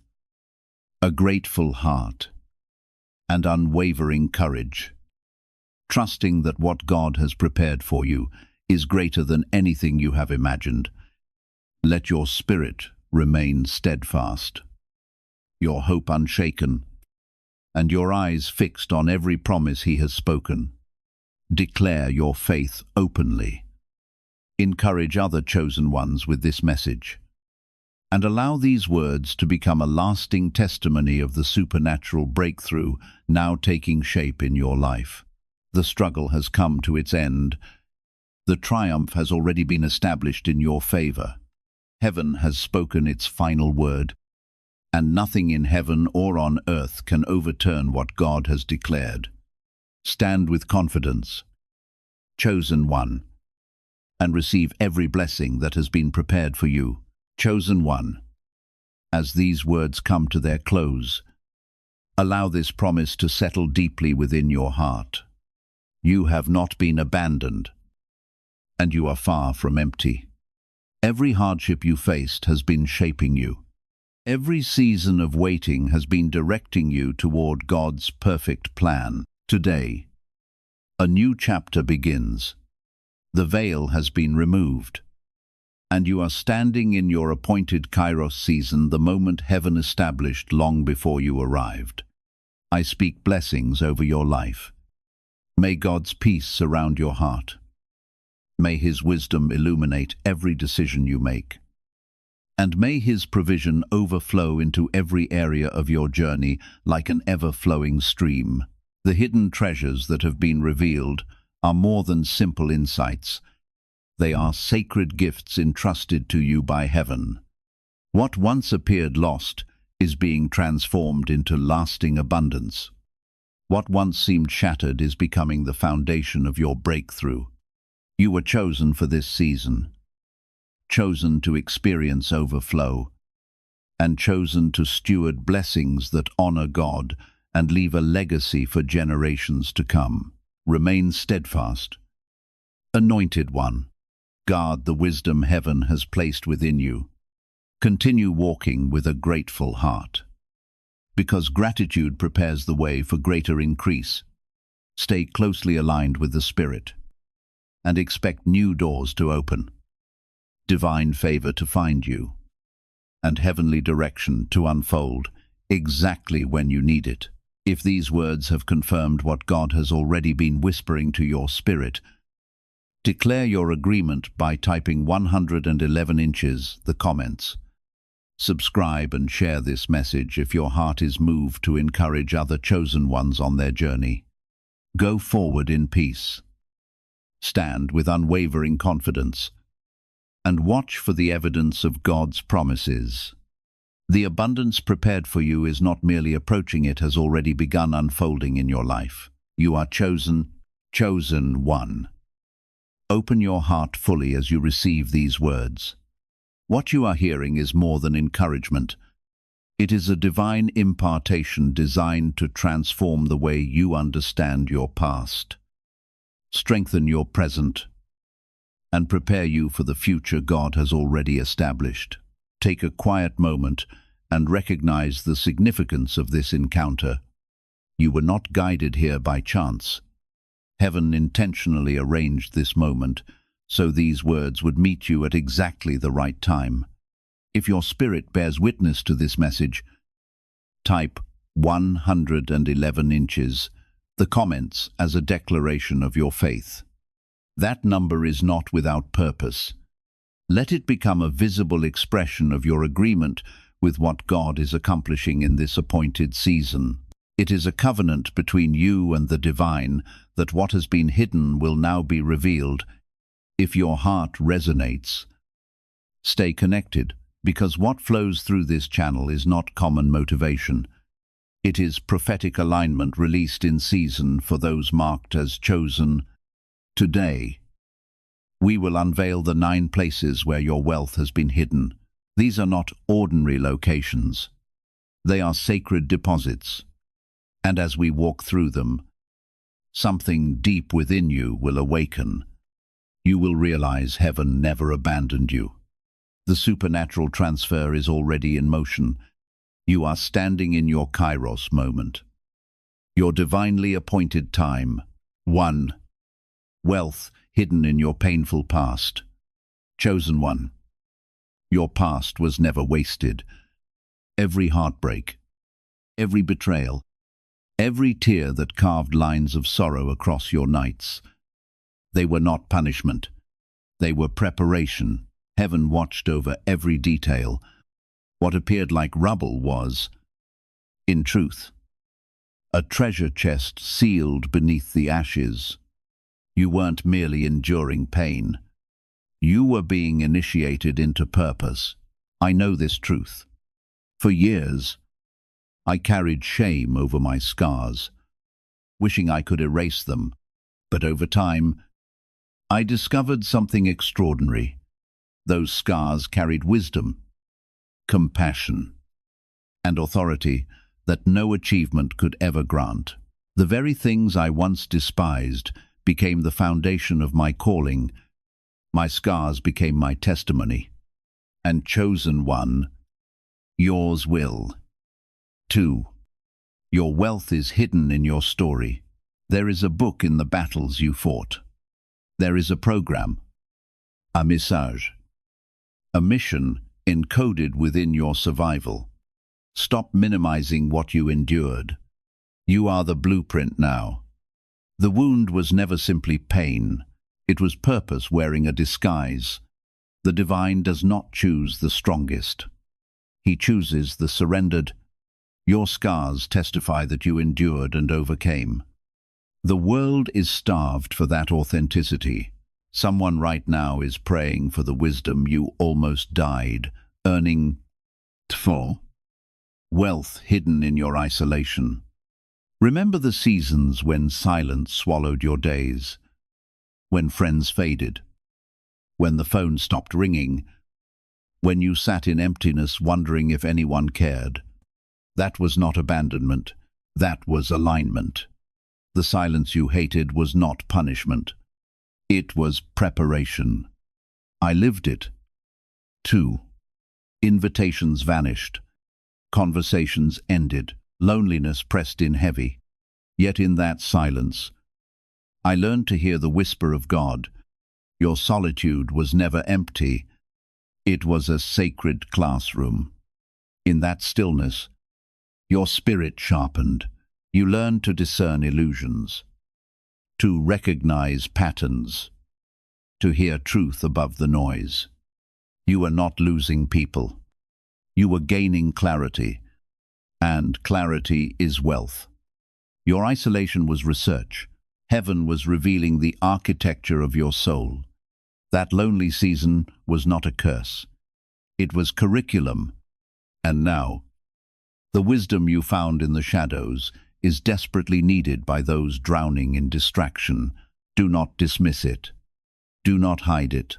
a grateful heart, and unwavering courage, trusting that what God has prepared for you is greater than anything you have imagined. Let your spirit remain steadfast, your hope unshaken, and your eyes fixed on every promise He has spoken. Declare your faith openly. Encourage other chosen ones with this message, and allow these words to become a lasting testimony of the supernatural breakthrough now taking shape in your life. The struggle has come to its end. The triumph has already been established in your favor. Heaven has spoken its final word, and nothing in heaven or on earth can overturn what God has declared. Stand with confidence, chosen one, and receive every blessing that has been prepared for you. Chosen one, as these words come to their close, allow this promise to settle deeply within your heart. You have not been abandoned, and you are far from empty. Every hardship you faced has been shaping you. Every season of waiting has been directing you toward God's perfect plan. Today, a new chapter begins. The veil has been removed, and you are standing in your appointed Kairos season, the moment heaven established long before you arrived. I speak blessings over your life. May God's peace surround your heart. May His wisdom illuminate every decision you make. And may His provision overflow into every area of your journey like an ever-flowing stream. The hidden treasures that have been revealed are more than simple insights. They are sacred gifts entrusted to you by heaven. What once appeared lost is being transformed into lasting abundance. What once seemed shattered is becoming the foundation of your breakthrough. You were chosen for this season, chosen to experience overflow, and chosen to steward blessings that honor God and leave a legacy for generations to come. Remain steadfast. Anointed one, guard the wisdom heaven has placed within you. Continue walking with a grateful heart, because gratitude prepares the way for greater increase. Stay closely aligned with the Spirit, and expect new doors to open, divine favor to find you, and heavenly direction to unfold exactly when you need it. If these words have confirmed what God has already been whispering to your spirit, declare your agreement by typing 111 inches, the comments. Subscribe and share this message if your heart is moved to encourage other chosen ones on their journey. Go forward in peace. Stand with unwavering confidence, and watch for the evidence of God's promises. The abundance prepared for you is not merely approaching, it has already begun unfolding in your life. You are chosen one. Open your heart fully as you receive these words. What you are hearing is more than encouragement. It is a divine impartation designed to transform the way you understand your past, strengthen your present, and prepare you for the future God has already established. Take a quiet moment and recognize the significance of this encounter. You were not guided here by chance. Heaven intentionally arranged this moment so these words would meet you at exactly the right time. If your spirit bears witness to this message, type 111 inches, the comments, as a declaration of your faith. That number is not without purpose. Let it become a visible expression of your agreement with what God is accomplishing in this appointed season. It is a covenant between you and the divine that what has been hidden will now be revealed. If your heart resonates, stay connected, because what flows through this channel is not common motivation. It is prophetic alignment released in season for those marked as chosen. Today, we will unveil the 9 places where your wealth has been hidden. These are not ordinary locations. They are sacred deposits. And as we walk through them, something deep within you will awaken. You will realize heaven never abandoned you. The supernatural transfer is already in motion. You are standing in your Kairos moment, your divinely appointed time. 1. Wealth hidden in your painful past. Chosen one. Your past was never wasted. Every heartbreak, every betrayal, every tear that carved lines of sorrow across your nights, they were not punishment. They were preparation. Heaven watched over every detail. What appeared like rubble was, in truth, a treasure chest sealed beneath the ashes. You weren't merely enduring pain. You were being initiated into purpose. I know this truth. For years, I carried shame over my scars, wishing I could erase them. But over time, I discovered something extraordinary. Those scars carried wisdom, compassion, and authority that no achievement could ever grant. The very things I once despised became the foundation of my calling. My scars became my testimony. And chosen one, yours will. 2. Your wealth is hidden in your story. There is a book in the battles you fought. There is a program, a message, a mission encoded within your survival. Stop minimizing what you endured. You are the blueprint now. The wound was never simply pain. It was purpose wearing a disguise. The divine does not choose the strongest. He chooses the surrendered. Your scars testify that you endured and overcame. The world is starved for that authenticity. Someone right now is praying for the wisdom you almost died, earning for wealth hidden in your isolation. Remember the seasons when silence swallowed your days, when friends faded, when the phone stopped ringing, when you sat in emptiness wondering if anyone cared. That was not abandonment, that was alignment. The silence you hated was not punishment. It was preparation. I lived it. 2. Invitations vanished. Conversations ended. Loneliness pressed in heavy. Yet in that silence, I learned to hear the whisper of God. Your solitude was never empty. It was a sacred classroom. In that stillness, your spirit sharpened. You learned to discern illusions, to recognize patterns, to hear truth above the noise. You were not losing people. You were gaining clarity, and clarity is wealth. Your isolation was research. Heaven was revealing the architecture of your soul. That lonely season was not a curse. It was curriculum. And now, the wisdom you found in the shadows is desperately needed by those drowning in distraction. Do not dismiss it. Do not hide it.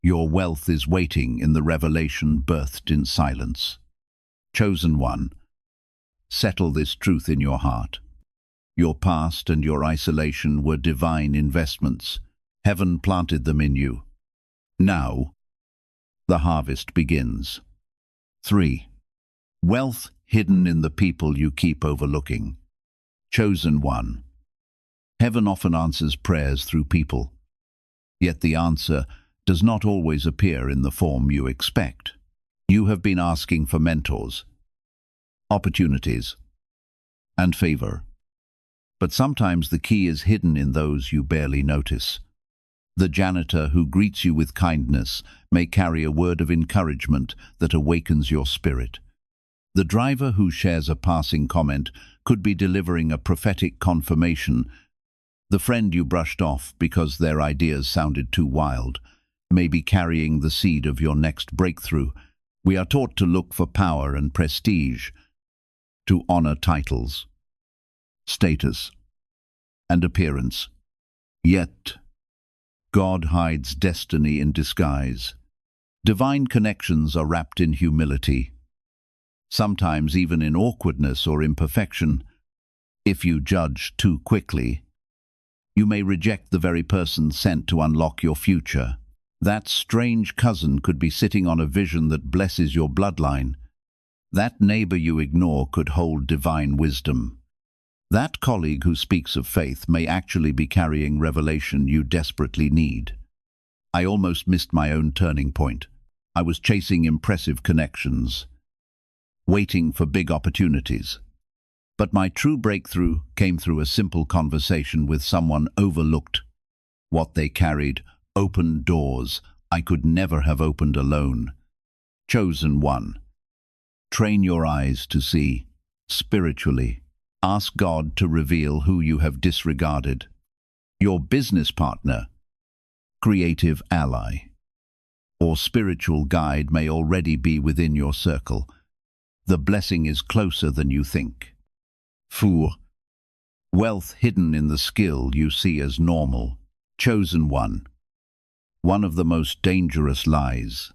Your wealth is waiting in the revelation birthed in silence. Chosen one, settle this truth in your heart. Your past and your isolation were divine investments. Heaven planted them in you. Now, the harvest begins. 3. Wealth hidden in the people you keep overlooking. Chosen one. Heaven often answers prayers through people, yet the answer does not always appear in the form you expect. You have been asking for mentors, opportunities, and favor. But sometimes the key is hidden in those you barely notice. The janitor who greets you with kindness may carry a word of encouragement that awakens your spirit. The driver who shares a passing comment could be delivering a prophetic confirmation. The friend you brushed off because their ideas sounded too wild may be carrying the seed of your next breakthrough. We are taught to look for power and prestige, to honor titles, status, and appearance. Yet, God hides destiny in disguise. Divine connections are wrapped in humility, sometimes even in awkwardness or imperfection. If you judge too quickly, you may reject the very person sent to unlock your future. That strange cousin could be sitting on a vision that blesses your bloodline. That neighbor you ignore could hold divine wisdom. That colleague who speaks of faith may actually be carrying revelation you desperately need. I almost missed my own turning point. I was chasing impressive connections, waiting for big opportunities. But my true breakthrough came through a simple conversation with someone overlooked. What they carried opened doors I could never have opened alone. Chosen one. Train your eyes to see. Spiritually, ask God to reveal who you have disregarded. Your business partner, creative ally, or spiritual guide may already be within your circle. The blessing is closer than you think. 4. Wealth hidden in the skill you see as normal. Chosen one. One of the most dangerous lies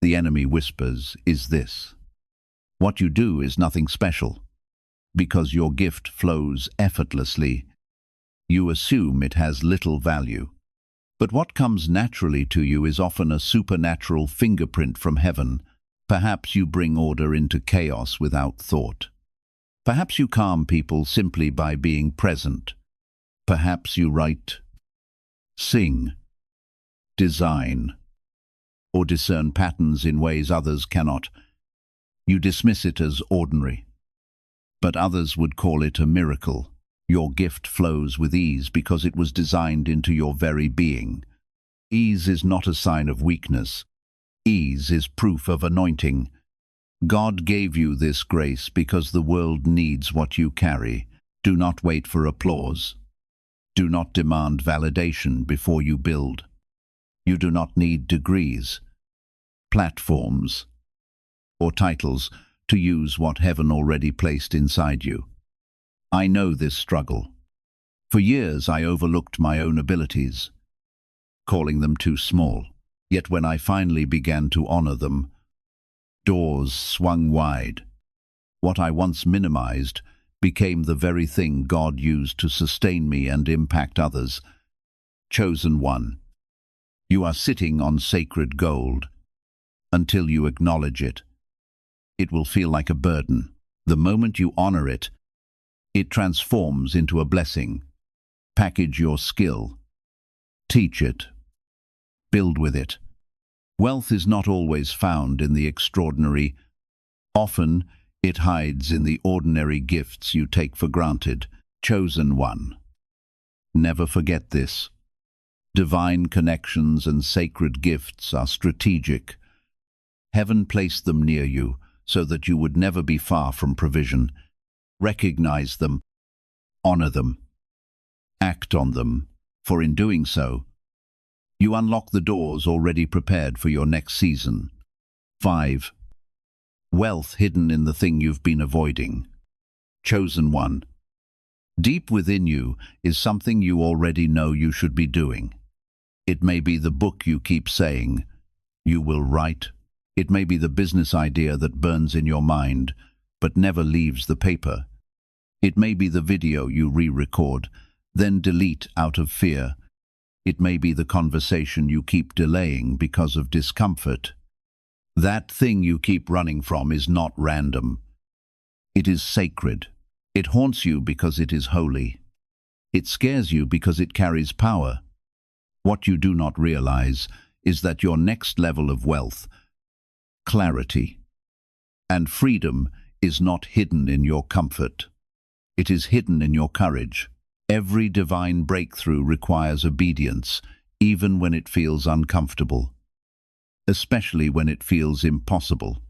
the enemy whispers is this: what you do is nothing special. Because your gift flows effortlessly, you assume it has little value. But what comes naturally to you is often a supernatural fingerprint from heaven. Perhaps you bring order into chaos without thought. Perhaps you calm people simply by being present. Perhaps you write, sing, design, or discern patterns in ways others cannot. You dismiss it as ordinary. But others would call it a miracle. Your gift flows with ease because it was designed into your very being. Ease is not a sign of weakness. Ease is proof of anointing. God gave you this grace because the world needs what you carry. Do not wait for applause. Do not demand validation before you build. You do not need degrees, platforms, or titles to use what heaven already placed inside you. I know this struggle. For years I overlooked my own abilities, calling them too small. Yet when I finally began to honor them, doors swung wide. What I once minimized became the very thing God used to sustain me and impact others. Chosen one. You are sitting on sacred gold. Until you acknowledge it, it will feel like a burden. The moment you honor it, it transforms into a blessing. Package your skill. Teach it. Build with it. Wealth is not always found in the extraordinary. Often, it hides in the ordinary gifts you take for granted. Chosen one. Never forget this. Divine connections and sacred gifts are strategic. Heaven placed them near you so that you would never be far from provision. Recognize them. Honor them. Act on them, for in doing so, you unlock the doors already prepared for your next season. 5. Wealth hidden in the thing you've been avoiding. Chosen one. Deep within you is something you already know you should be doing. It may be the book you keep saying you will write. It may be the business idea that burns in your mind but never leaves the paper. It may be the video you re-record, then delete out of fear. It may be the conversation you keep delaying because of discomfort. That thing you keep running from is not random. It is sacred. It haunts you because it is holy. It scares you because it carries power. What you do not realize is that your next level of wealth, clarity, and freedom is not hidden in your comfort. It is hidden in your courage. Every divine breakthrough requires obedience, even when it feels uncomfortable, especially when it feels impossible.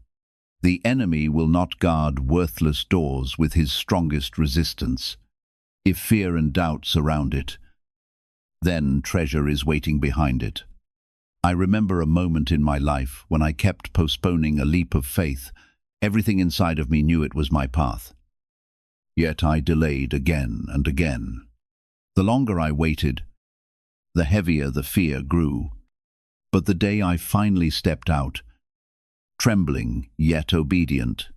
The enemy will not guard worthless doors with his strongest resistance. If fear and doubt surround it, then treasure is waiting behind it. I remember a moment in my life when I kept postponing a leap of faith. Everything inside of me knew it was my path. Yet I delayed again and again. The longer I waited, the heavier the fear grew. But the day I finally stepped out, trembling yet obedient,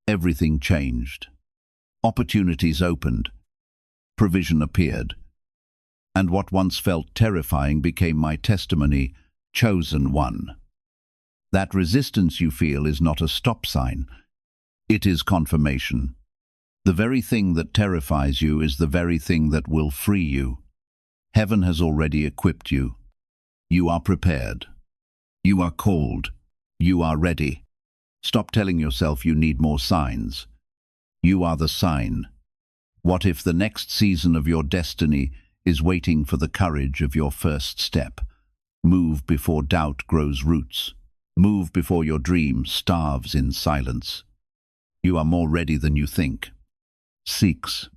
everything changed. Opportunities opened, provision appeared, and what once felt terrifying became my testimony. Chosen one. That resistance you feel is not a stop sign. It is confirmation. The very thing that terrifies you is the very thing that will free you. Heaven has already equipped you. You are prepared. You are called. You are ready. Stop telling yourself you need more signs. You are the sign. What if the next season of your destiny is waiting for the courage of your first step? Move before doubt grows roots. Move before your dream starves in silence. You are more ready than you think. 6.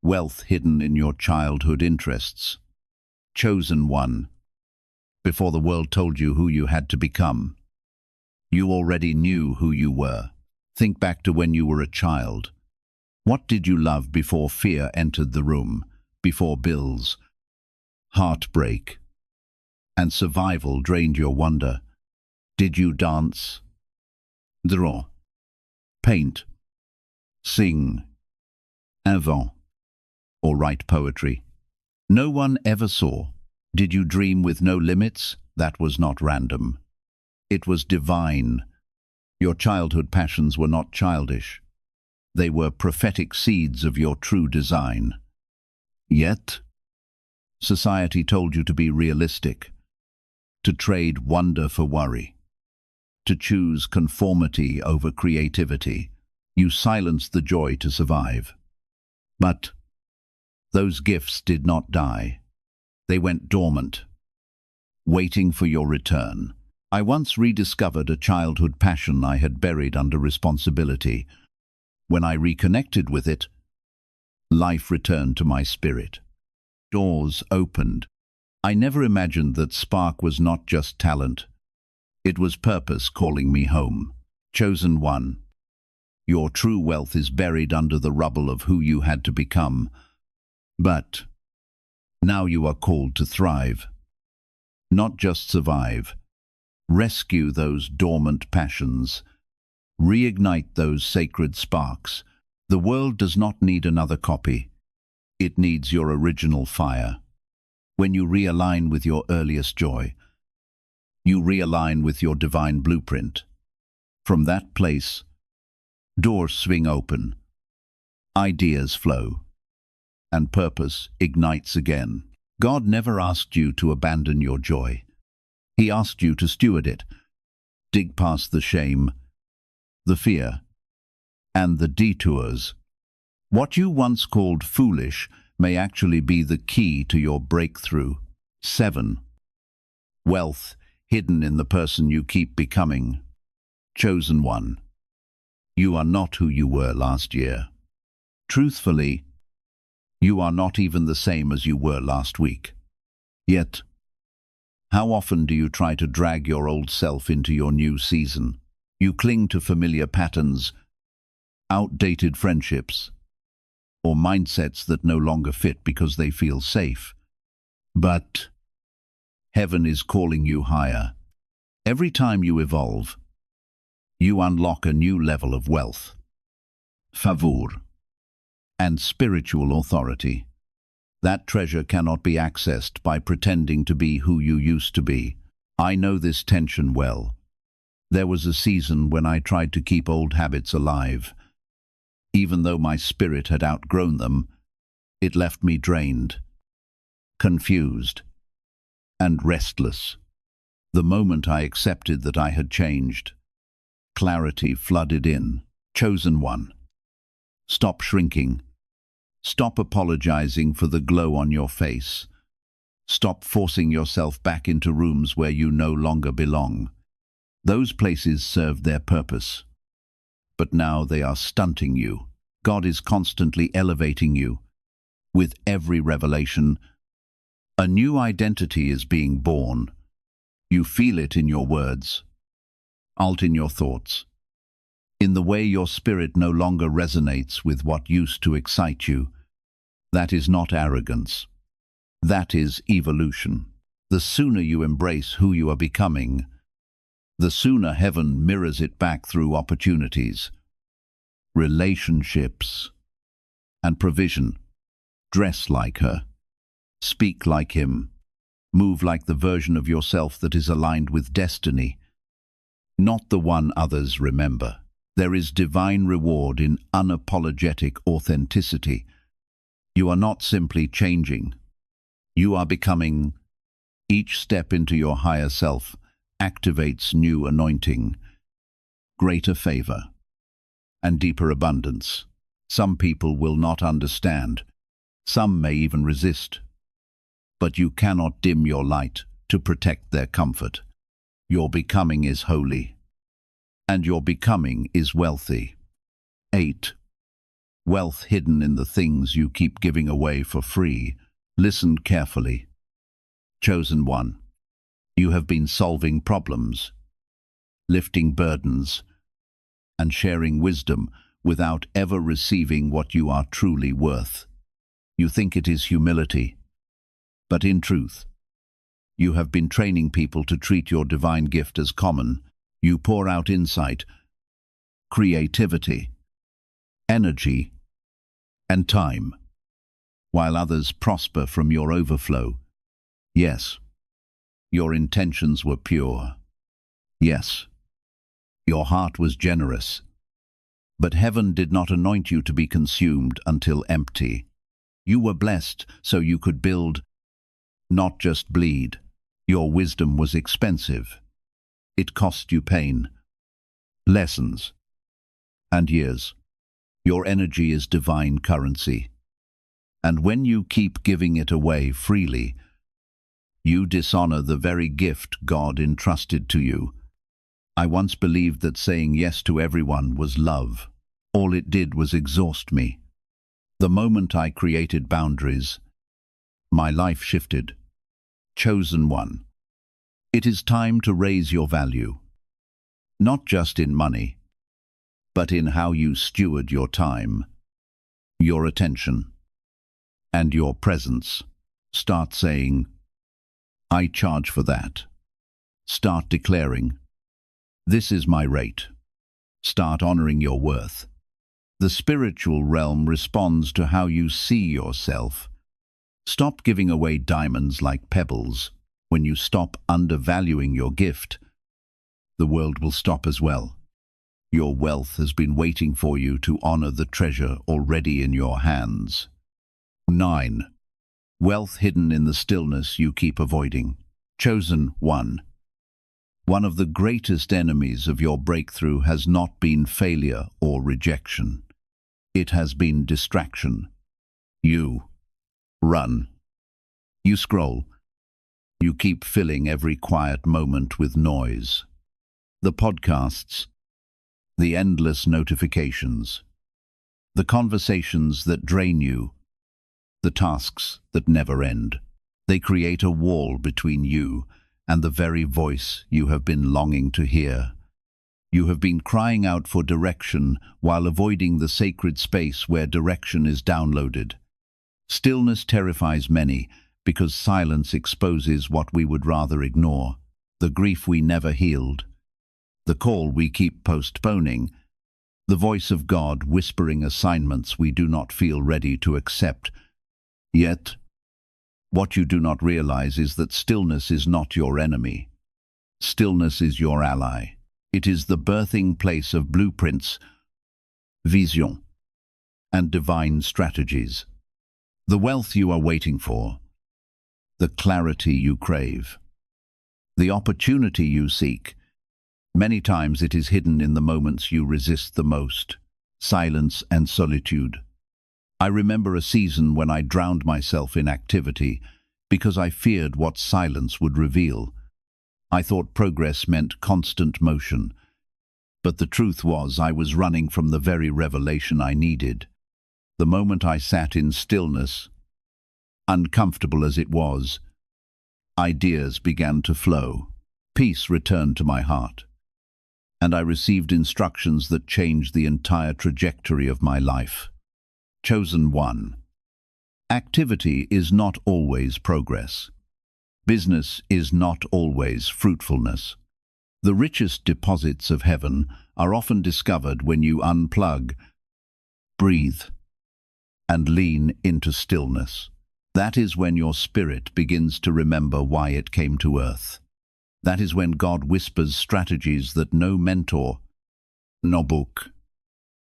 Wealth hidden in your childhood interests. Chosen one. Before the world told you who you had to become, you already knew who you were. Think back to when you were a child. What did you love before fear entered the room, before bills, heartbreak, and survival drained your wonder? Did you dance, draw, paint, sing, invent, or write poetry? No one ever saw. Did you dream with no limits? That was not random. It was divine. Your childhood passions were not childish. They were prophetic seeds of your true design. Yet, society told you to be realistic. to trade wonder for worry, to choose conformity over creativity. You silenced the joy to survive. But those gifts did not die. They went dormant, waiting for your return. I once rediscovered a childhood passion I had buried under responsibility. When I reconnected with it, life returned to my spirit. Doors opened. I never imagined that spark was not just talent. It was purpose calling me home. Chosen one. Your true wealth is buried under the rubble of who you had to become. But now you are called to thrive. Not just survive. Rescue those dormant passions. Reignite those sacred sparks. The world does not need another copy. It needs your original fire. When you realign with your earliest joy, you realign with your divine blueprint. From that place, doors swing open, ideas flow, and purpose ignites again. God never asked you to abandon your joy. He asked you to steward it, dig past the shame, the fear, and the detours. What you once called foolish may actually be the key to your breakthrough. 7. Wealth hidden in the person you keep becoming. Chosen one. You are not who you were last year. Truthfully, you are not even the same as you were last week. Yet, how often do you try to drag your old self into your new season? You cling to familiar patterns, outdated friendships, or mindsets that no longer fit because they feel safe. But heaven is calling you higher. Every time you evolve, you unlock a new level of wealth, favor, and spiritual authority. That treasure cannot be accessed by pretending to be who you used to be. I know this tension well. There was a season when I tried to keep old habits alive. Even though my spirit had outgrown them, it left me drained, confused, and restless. The moment I accepted that I had changed, clarity flooded in. Chosen one. Stop shrinking. Stop apologizing for the glow on your face. Stop forcing yourself back into rooms where you no longer belong. Those places served their purpose, but now they are stunting you. God is constantly elevating you. With every revelation, a new identity is being born. You feel it in your words, in your thoughts, in the way your spirit no longer resonates with what used to excite you. That is not arrogance. That is evolution. The sooner you embrace who you are becoming, the sooner heaven mirrors it back through opportunities, relationships, and provision. Dress like her. Speak like him. Move like the version of yourself that is aligned with destiny, not the one others remember. There is divine reward in unapologetic authenticity. You are not simply changing. You are becoming. Each step into your higher self activates new anointing, greater favor, and deeper abundance. Some people will not understand. Some may even resist. But you cannot dim your light to protect their comfort. Your becoming is holy, and your becoming is wealthy. 8. Wealth hidden in the things you keep giving away for free. Listen carefully. Chosen one. You have been solving problems, lifting burdens, and sharing wisdom without ever receiving what you are truly worth. You think it is humility, but in truth, you have been training people to treat your divine gift as common. You pour out insight, creativity, energy, and time, while others prosper from your overflow. Yes, your intentions were pure. Yes, your heart was generous. But heaven did not anoint you to be consumed until empty. You were blessed so you could build, not just bleed. Your wisdom was expensive. It cost you pain, lessons, and years. Your energy is divine currency. And when you keep giving it away freely, you dishonor the very gift God entrusted to you. I once believed that saying yes to everyone was love. All it did was exhaust me. The moment I created boundaries, my life shifted. Chosen one. It is time to raise your value. Not just in money, but in how you steward your time, your attention, and your presence. Start saying, I charge for that. Start declaring, this is my rate. Start honoring your worth. The spiritual realm responds to how you see yourself. Stop giving away diamonds like pebbles. When you stop undervaluing your gift, the world will stop as well. Your wealth has been waiting for you to honor the treasure already in your hands. 9. Wealth hidden in the stillness you keep avoiding. Chosen one. One of the greatest enemies of your breakthrough has not been failure or rejection. It has been distraction. You run. You scroll. You keep filling every quiet moment with noise. The podcasts, the endless notifications, the conversations that drain you, the tasks that never end. They create a wall between you and the very voice you have been longing to hear. You have been crying out for direction while avoiding the sacred space where direction is downloaded. Stillness terrifies many because silence exposes what we would rather ignore, the grief we never healed, the call we keep postponing, the voice of God whispering assignments we do not feel ready to accept. Yet, what you do not realize is that stillness is not your enemy. Stillness is your ally. It is the birthing place of blueprints, vision, and divine strategies. The wealth you are waiting for, the clarity you crave, the opportunity you seek. Many times it is hidden in the moments you resist the most, silence and solitude. I remember a season when I drowned myself in activity because I feared what silence would reveal. I thought progress meant constant motion, but the truth was I was running from the very revelation I needed. The moment I sat in stillness, uncomfortable as it was, ideas began to flow. Peace returned to my heart, and I received instructions that changed the entire trajectory of my life. Chosen one. Activity is not always progress. Business is not always fruitfulness. The richest deposits of heaven are often discovered when you unplug, breathe, and lean into stillness. That is when your spirit begins to remember why it came to earth. That is when God whispers strategies that no mentor, no book,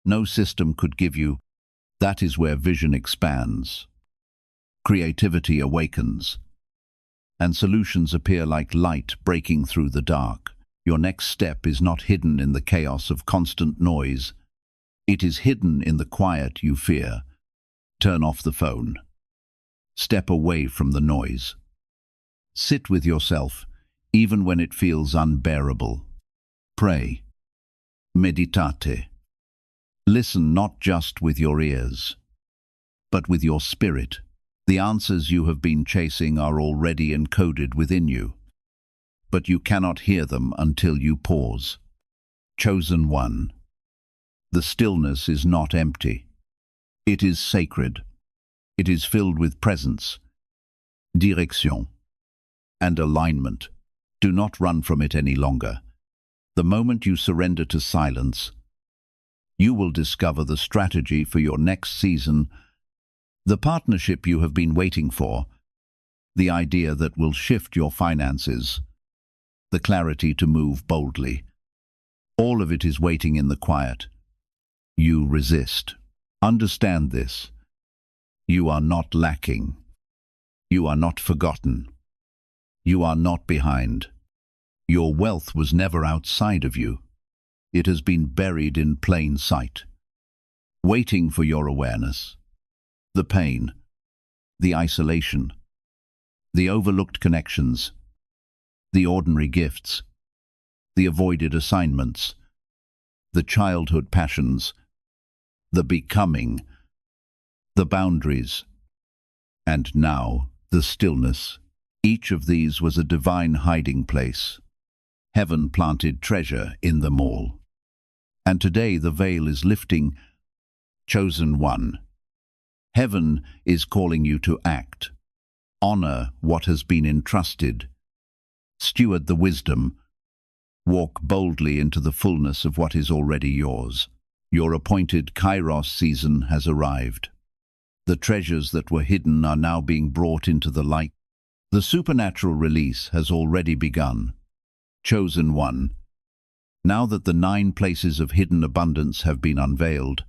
no system could give you. That is where vision expands, creativity awakens, and solutions appear like light breaking through the dark. Your next step is not hidden in the chaos of constant noise. It is hidden in the quiet you fear. Turn off the phone. Step away from the noise. Sit with yourself, even when it feels unbearable. Pray. Meditate. Listen not just with your ears, but with your spirit. The answers you have been chasing are already encoded within you, but you cannot hear them until you pause. Chosen one. The stillness is not empty. It is sacred. It is filled with presence, direction, and alignment. Do not run from it any longer. The moment you surrender to silence, you will discover the strategy for your next season, the partnership you have been waiting for, the idea that will shift your finances, the clarity to move boldly. All of it is waiting in the quiet. You resist. Understand this. You are not lacking. You are not forgotten. You are not behind. Your wealth was never outside of you. It has been buried in plain sight, waiting for your awareness. The pain, the isolation, the overlooked connections, the ordinary gifts, the avoided assignments, the childhood passions, the becoming, the boundaries, and now the stillness. Each of these was a divine hiding place. Heaven planted treasure in them all. And today the veil is lifting. Chosen one, heaven is calling you to act. Honor what has been entrusted. Steward the wisdom. Walk boldly into the fullness of what is already yours. Your appointed Kairos season has arrived. The treasures that were hidden are now being brought into the light. The supernatural release has already begun. Chosen one, now that the 9 places of hidden abundance have been unveiled,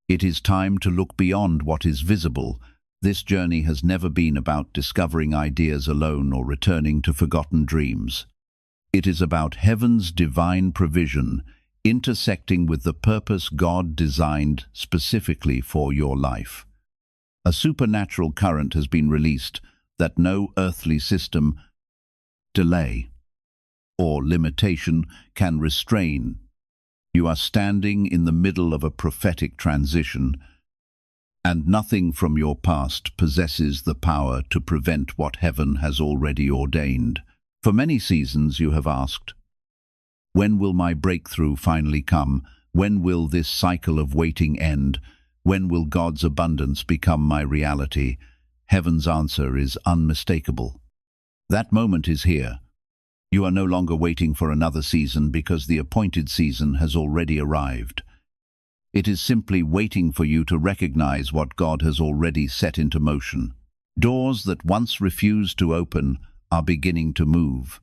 it is time to look beyond what is visible. This journey has never been about discovering ideas alone or returning to forgotten dreams. It is about heaven's divine provision intersecting with the purpose God designed specifically for your life. A supernatural current has been released that no earthly system, delay, or limitation can restrain. You are standing in the middle of a prophetic transition, and nothing from your past possesses the power to prevent what heaven has already ordained. For many seasons you have asked, when will my breakthrough finally come? When will this cycle of waiting end? When will God's abundance become my reality? Heaven's answer is unmistakable. That moment is here. You are no longer waiting for another season because the appointed season has already arrived. It is simply waiting for you to recognize what God has already set into motion. Doors that once refused to open are beginning to move.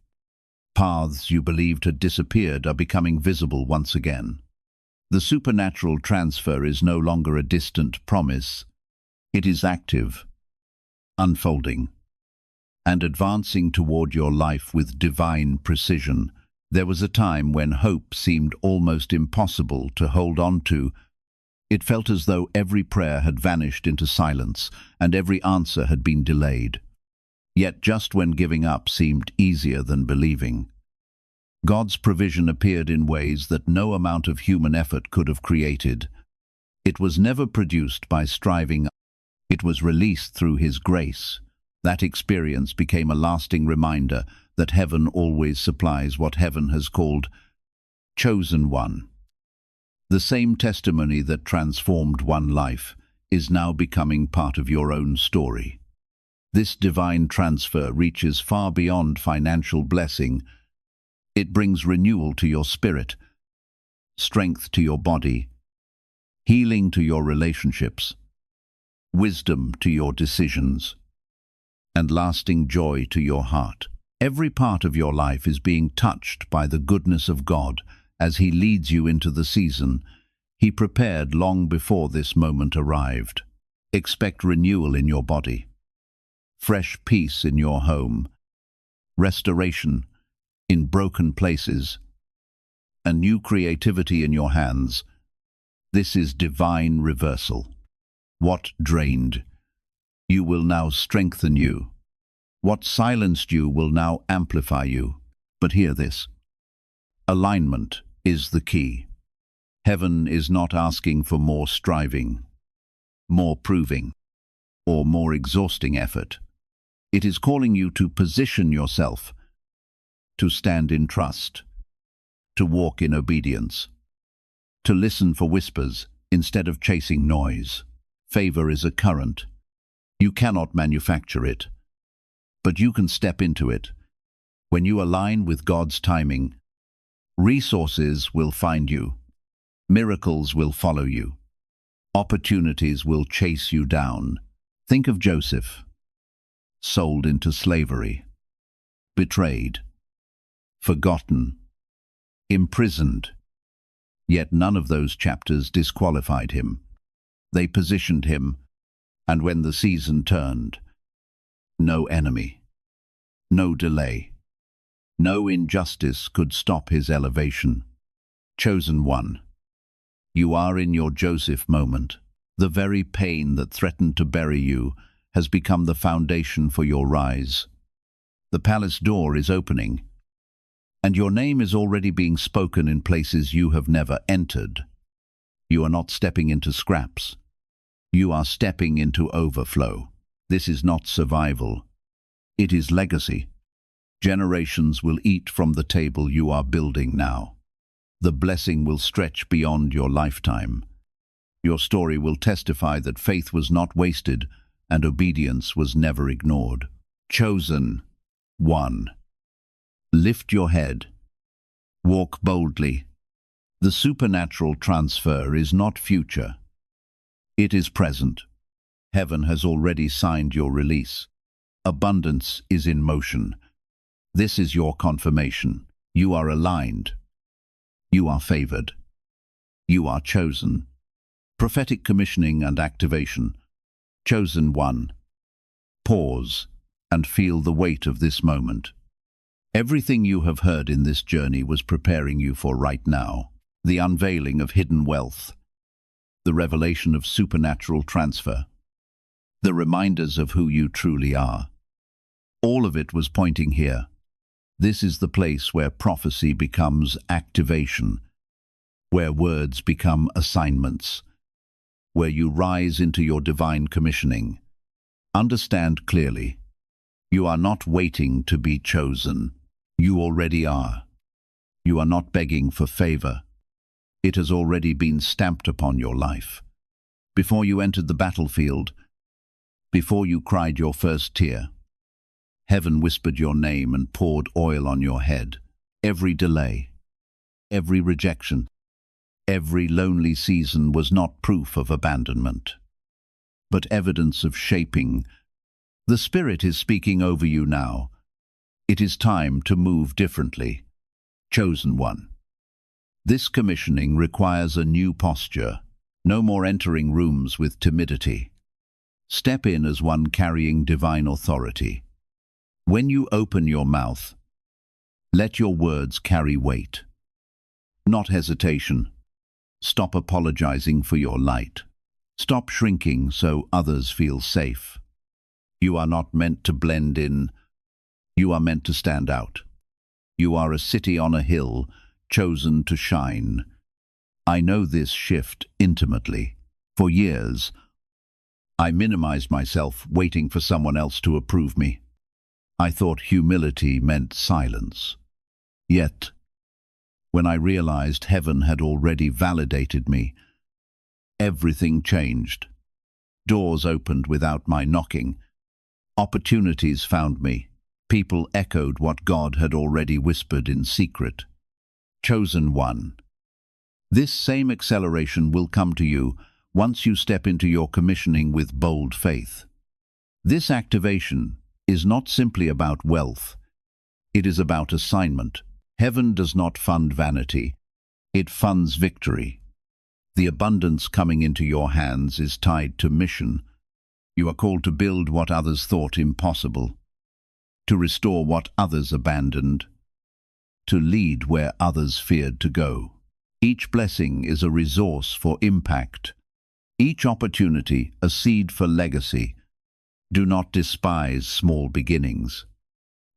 Paths you believed had disappeared are becoming visible once again. The supernatural transfer is no longer a distant promise. It is active, unfolding, and advancing toward your life with divine precision. There was a time when hope seemed almost impossible to hold on to. It felt as though every prayer had vanished into silence and every answer had been delayed. Yet just when giving up seemed easier than believing, God's provision appeared in ways that no amount of human effort could have created. It was never produced by striving. It was released through His grace. That experience became a lasting reminder that heaven always supplies what heaven has called chosen one. The same testimony that transformed one life is now becoming part of your own story. This divine transfer reaches far beyond financial blessing. It brings renewal to your spirit, strength to your body, healing to your relationships, wisdom to your decisions, and lasting joy to your heart. Every part of your life is being touched by the goodness of God as He leads you into the season He prepared long before this moment arrived. Expect renewal in your body, fresh peace in your home, restoration in broken places, and new creativity in your hands. This is divine reversal. What drained you will now strengthen you. What silenced you will now amplify you. But hear this. Alignment is the key. Heaven is not asking for more striving, more proving, or more exhausting effort. It is calling you to position yourself, to stand in trust, to walk in obedience, to listen for whispers instead of chasing noise. Favor is a current. You cannot manufacture it, but you can step into it. When you align with God's timing, resources will find you. Miracles will follow you. Opportunities will chase you down. Think of Joseph, sold into slavery, betrayed, forgotten, imprisoned. Yet none of those chapters disqualified him. They positioned him, and when the season turned, no enemy, no delay. No injustice could stop his elevation. Chosen one, you are in your Joseph moment. The very pain that threatened to bury you has become the foundation for your rise. The palace door is opening, and your name is already being spoken in places you have never entered. You are not stepping into scraps. You are stepping into overflow. This is not survival. It is legacy. Generations will eat from the table you are building now. The blessing will stretch beyond your lifetime. Your story will testify that faith was not wasted and obedience was never ignored. Chosen one. Lift your head. Walk boldly. The supernatural transfer is not future. It is present. Heaven has already signed your release. Abundance is in motion. This is your confirmation. You are aligned. You are favored. You are chosen. Prophetic commissioning and activation. Chosen one. Pause and feel the weight of this moment. Everything you have heard in this journey was preparing you for right now. The unveiling of hidden wealth. The revelation of supernatural transfer. The reminders of who you truly are. All of it was pointing here. This is the place where prophecy becomes activation, where words become assignments, where you rise into your divine commissioning. Understand clearly, you are not waiting to be chosen. You already are. You are not begging for favor. It has already been stamped upon your life. Before you entered the battlefield, before you cried your first tear, heaven whispered your name and poured oil on your head. Every delay, every rejection, every lonely season was not proof of abandonment, but evidence of shaping. The Spirit is speaking over you now. It is time to move differently. Chosen one. This commissioning requires a new posture. No more entering rooms with timidity. Step in as one carrying divine authority. When you open your mouth, let your words carry weight, not hesitation. Stop apologizing for your light. Stop shrinking so others feel safe. You are not meant to blend in. You are meant to stand out. You are a city on a hill, chosen to shine. I know this shift intimately. For years, I minimized myself, waiting for someone else to approve me. I thought humility meant silence. Yet, when I realized heaven had already validated me, everything changed. Doors opened without my knocking. Opportunities found me. People echoed what God had already whispered in secret. Chosen one. This same acceleration will come to you once you step into your commissioning with bold faith. This activation is not simply about wealth. It is about assignment. Heaven does not fund vanity. It funds victory. The abundance coming into your hands is tied to mission. You are called to build what others thought impossible, to restore what others abandoned, to lead where others feared to go. Each blessing is a resource for impact. Each opportunity a seed for legacy. Do not despise small beginnings.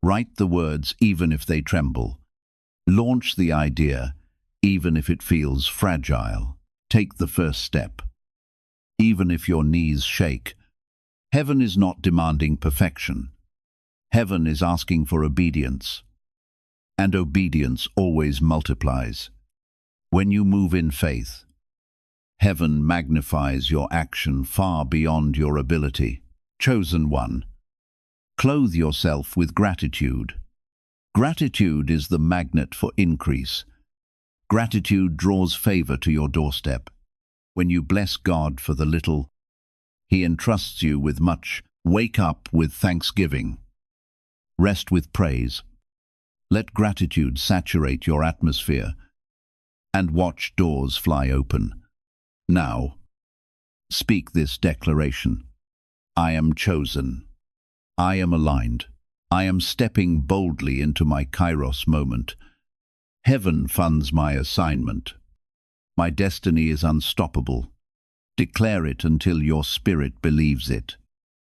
Write the words even if they tremble. Launch the idea even if it feels fragile. Take the first step, even if your knees shake. Heaven is not demanding perfection. Heaven is asking for obedience. And obedience always multiplies. When you move in faith, heaven magnifies your action far beyond your ability. Chosen one. Clothe yourself with gratitude. Gratitude is the magnet for increase. Gratitude draws favor to your doorstep. When you bless God for the little, He entrusts you with much. Wake up with thanksgiving. Rest with praise. Let gratitude saturate your atmosphere and watch doors fly open. Now, speak this declaration. I am chosen. I am aligned. I am stepping boldly into my Kairos moment. Heaven funds my assignment. My destiny is unstoppable. Declare it until your spirit believes it.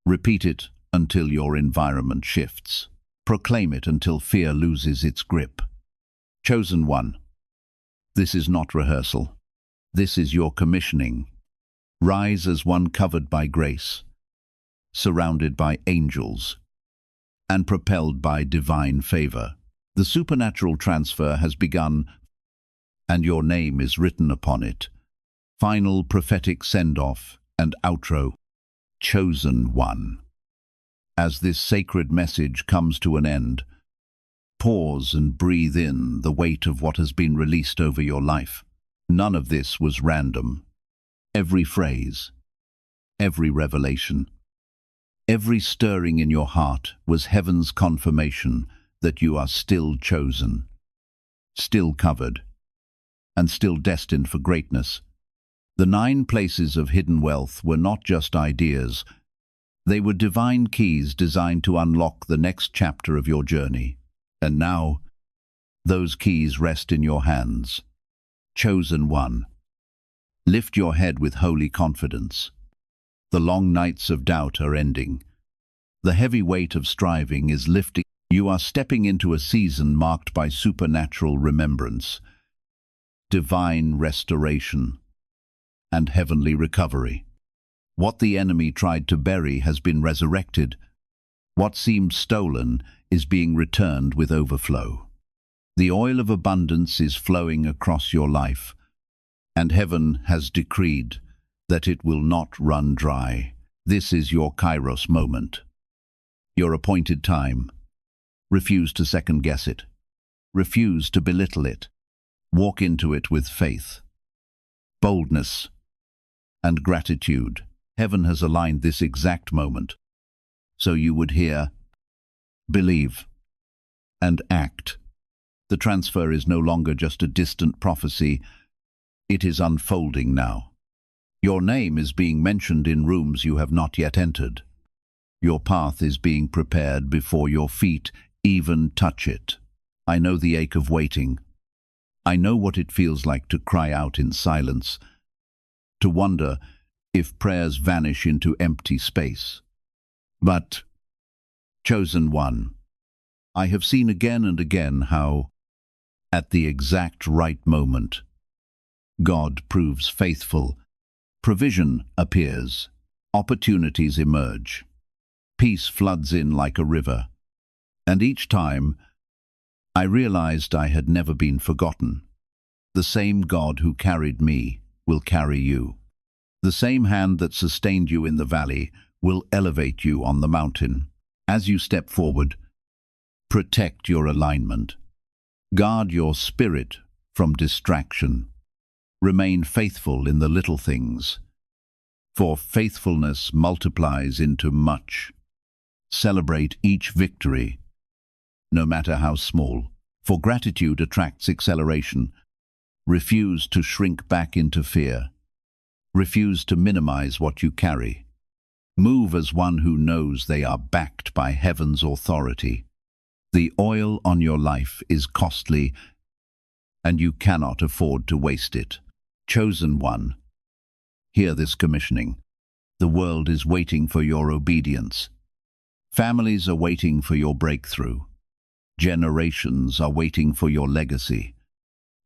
Repeat it until your environment shifts. Proclaim it until fear loses its grip. Chosen one, this is not rehearsal. This is your commissioning. Rise as one covered by grace, surrounded by angels, and propelled by divine favor. The supernatural transfer has begun, and your name is written upon it. Final prophetic send-off and outro. Chosen one. As this sacred message comes to an end, pause and breathe in the weight of what has been released over your life. None of this was random. Every phrase, every revelation, every stirring in your heart was heaven's confirmation that you are still chosen, still covered, and still destined for greatness. The 9 places of hidden wealth were not just ideas. They were divine keys designed to unlock the next chapter of your journey. And now, those keys rest in your hands. Chosen one. Lift your head with holy confidence. The long nights of doubt are ending. The heavy weight of striving is lifting. You are stepping into a season marked by supernatural remembrance, divine restoration, and heavenly recovery. What the enemy tried to bury has been resurrected. What seemed stolen is being returned with overflow. The oil of abundance is flowing across your life, and heaven has decreed that it will not run dry. This is your Kairos moment, your appointed time. Refuse to second-guess it. Refuse to belittle it. Walk into it with faith, boldness, and gratitude. Heaven has aligned this exact moment, so you would hear, believe, and act. The transfer is no longer just a distant prophecy. It is unfolding now. Your name is being mentioned in rooms you have not yet entered. Your path is being prepared before your feet even touch it. I know the ache of waiting. I know what it feels like to cry out in silence, to wonder if prayers vanish into empty space. But, chosen one, I have seen again and again how, at the exact right moment, God proves faithful. Provision appears, opportunities emerge, peace floods in like a river, and each time I realized I had never been forgotten. The same God who carried me will carry you. The same hand that sustained you in the valley will elevate you on the mountain. As you step forward, protect your alignment. Guard your spirit from distraction. Remain faithful in the little things, for faithfulness multiplies into much. Celebrate each victory, no matter how small, for gratitude attracts acceleration. Refuse to shrink back into fear. Refuse to minimize what you carry. Move as one who knows they are backed by heaven's authority. The oil on your life is costly, and you cannot afford to waste it. Chosen one, hear this commissioning. The world is waiting for your obedience. Families are waiting for your breakthrough. Generations are waiting for your legacy.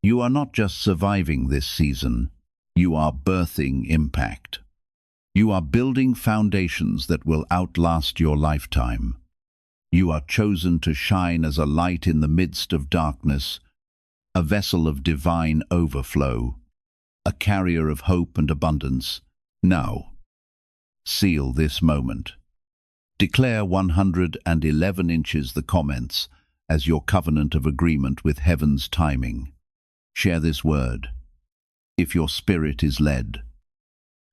You are not just surviving this season, you are birthing impact. You are building foundations that will outlast your lifetime. You are chosen to shine as a light in the midst of darkness, a vessel of divine overflow, a carrier of hope and abundance. Now, seal this moment. Declare 111 inches the comments as your covenant of agreement with heaven's timing. Share this word, if your spirit is led,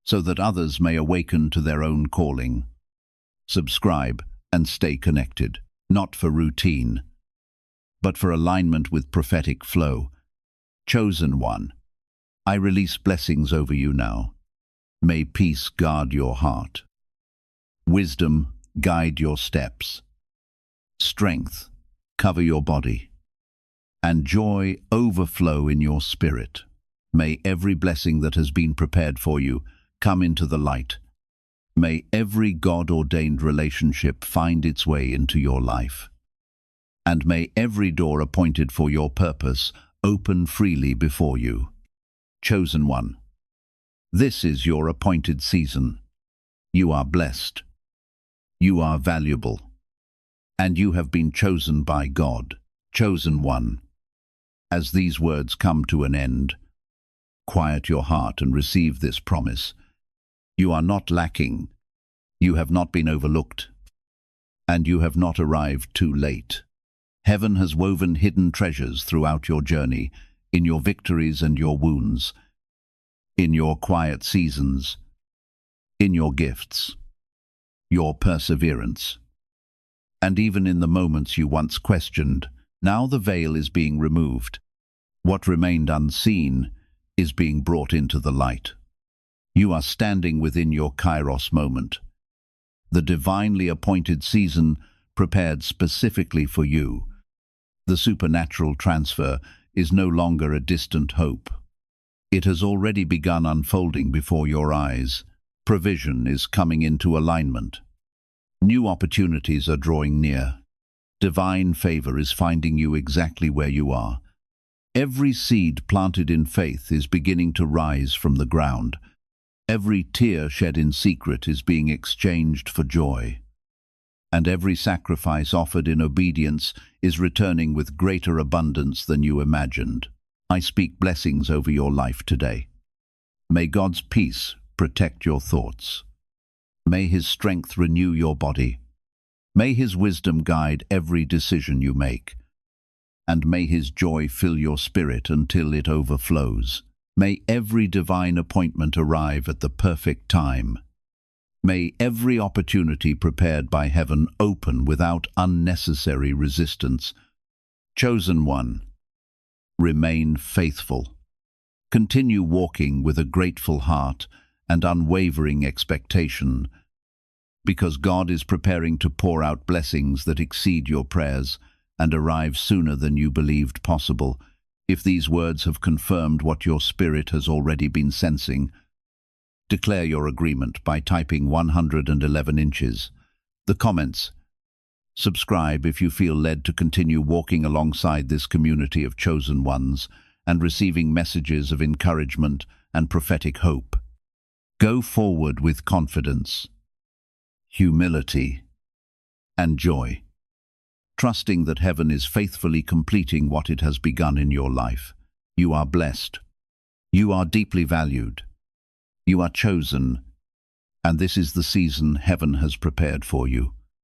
so that others may awaken to their own calling. Subscribe and stay connected, not for routine, but for alignment with prophetic flow. Chosen one, I release blessings over you now. May peace guard your heart. Wisdom guide your steps. strength cover your body, and joy overflow in your spirit. May every blessing that has been prepared for you come into the light. May every God-ordained relationship find its way into your life. And may every door appointed for your purpose open freely before you. Chosen one, this is your appointed season. You are blessed. You are valuable. And you have been chosen by God. Chosen one. As these words come to an end, quiet your heart and receive this promise. You are not lacking. You have not been overlooked. And you have not arrived too late. Heaven has woven hidden treasures throughout your journey, in your victories and your wounds, in your quiet seasons, in your gifts, your perseverance. And even in the moments you once questioned, now the veil is being removed. What remained unseen is being brought into the light. You are standing within your Kairos moment, the divinely appointed season prepared specifically for you. The supernatural transfer is no longer a distant hope. It has already begun unfolding before your eyes. Provision is coming into alignment. New opportunities are drawing near. Divine favor is finding you exactly where you are. Every seed planted in faith is beginning to rise from the ground. Every tear shed in secret is being exchanged for joy. And every sacrifice offered in obedience is returning with greater abundance than you imagined. I speak blessings over your life today. May God's peace protect your thoughts. May His strength renew your body. May His wisdom guide every decision you make. And may His joy fill your spirit until it overflows. May every divine appointment arrive at the perfect time. May every opportunity prepared by heaven open without unnecessary resistance. Chosen one, remain faithful. Continue walking with a grateful heart and unwavering expectation, because God is preparing to pour out blessings that exceed your prayers and arrive sooner than you believed possible. If these words have confirmed what your spirit has already been sensing, declare your agreement by typing 111 inches. The comments. Subscribe if you feel led to continue walking alongside this community of chosen ones and receiving messages of encouragement and prophetic hope. Go forward with confidence, humility, and joy, trusting that heaven is faithfully completing what it has begun in your life. You are blessed. You are deeply valued. You are chosen, and this is the season heaven has prepared for you.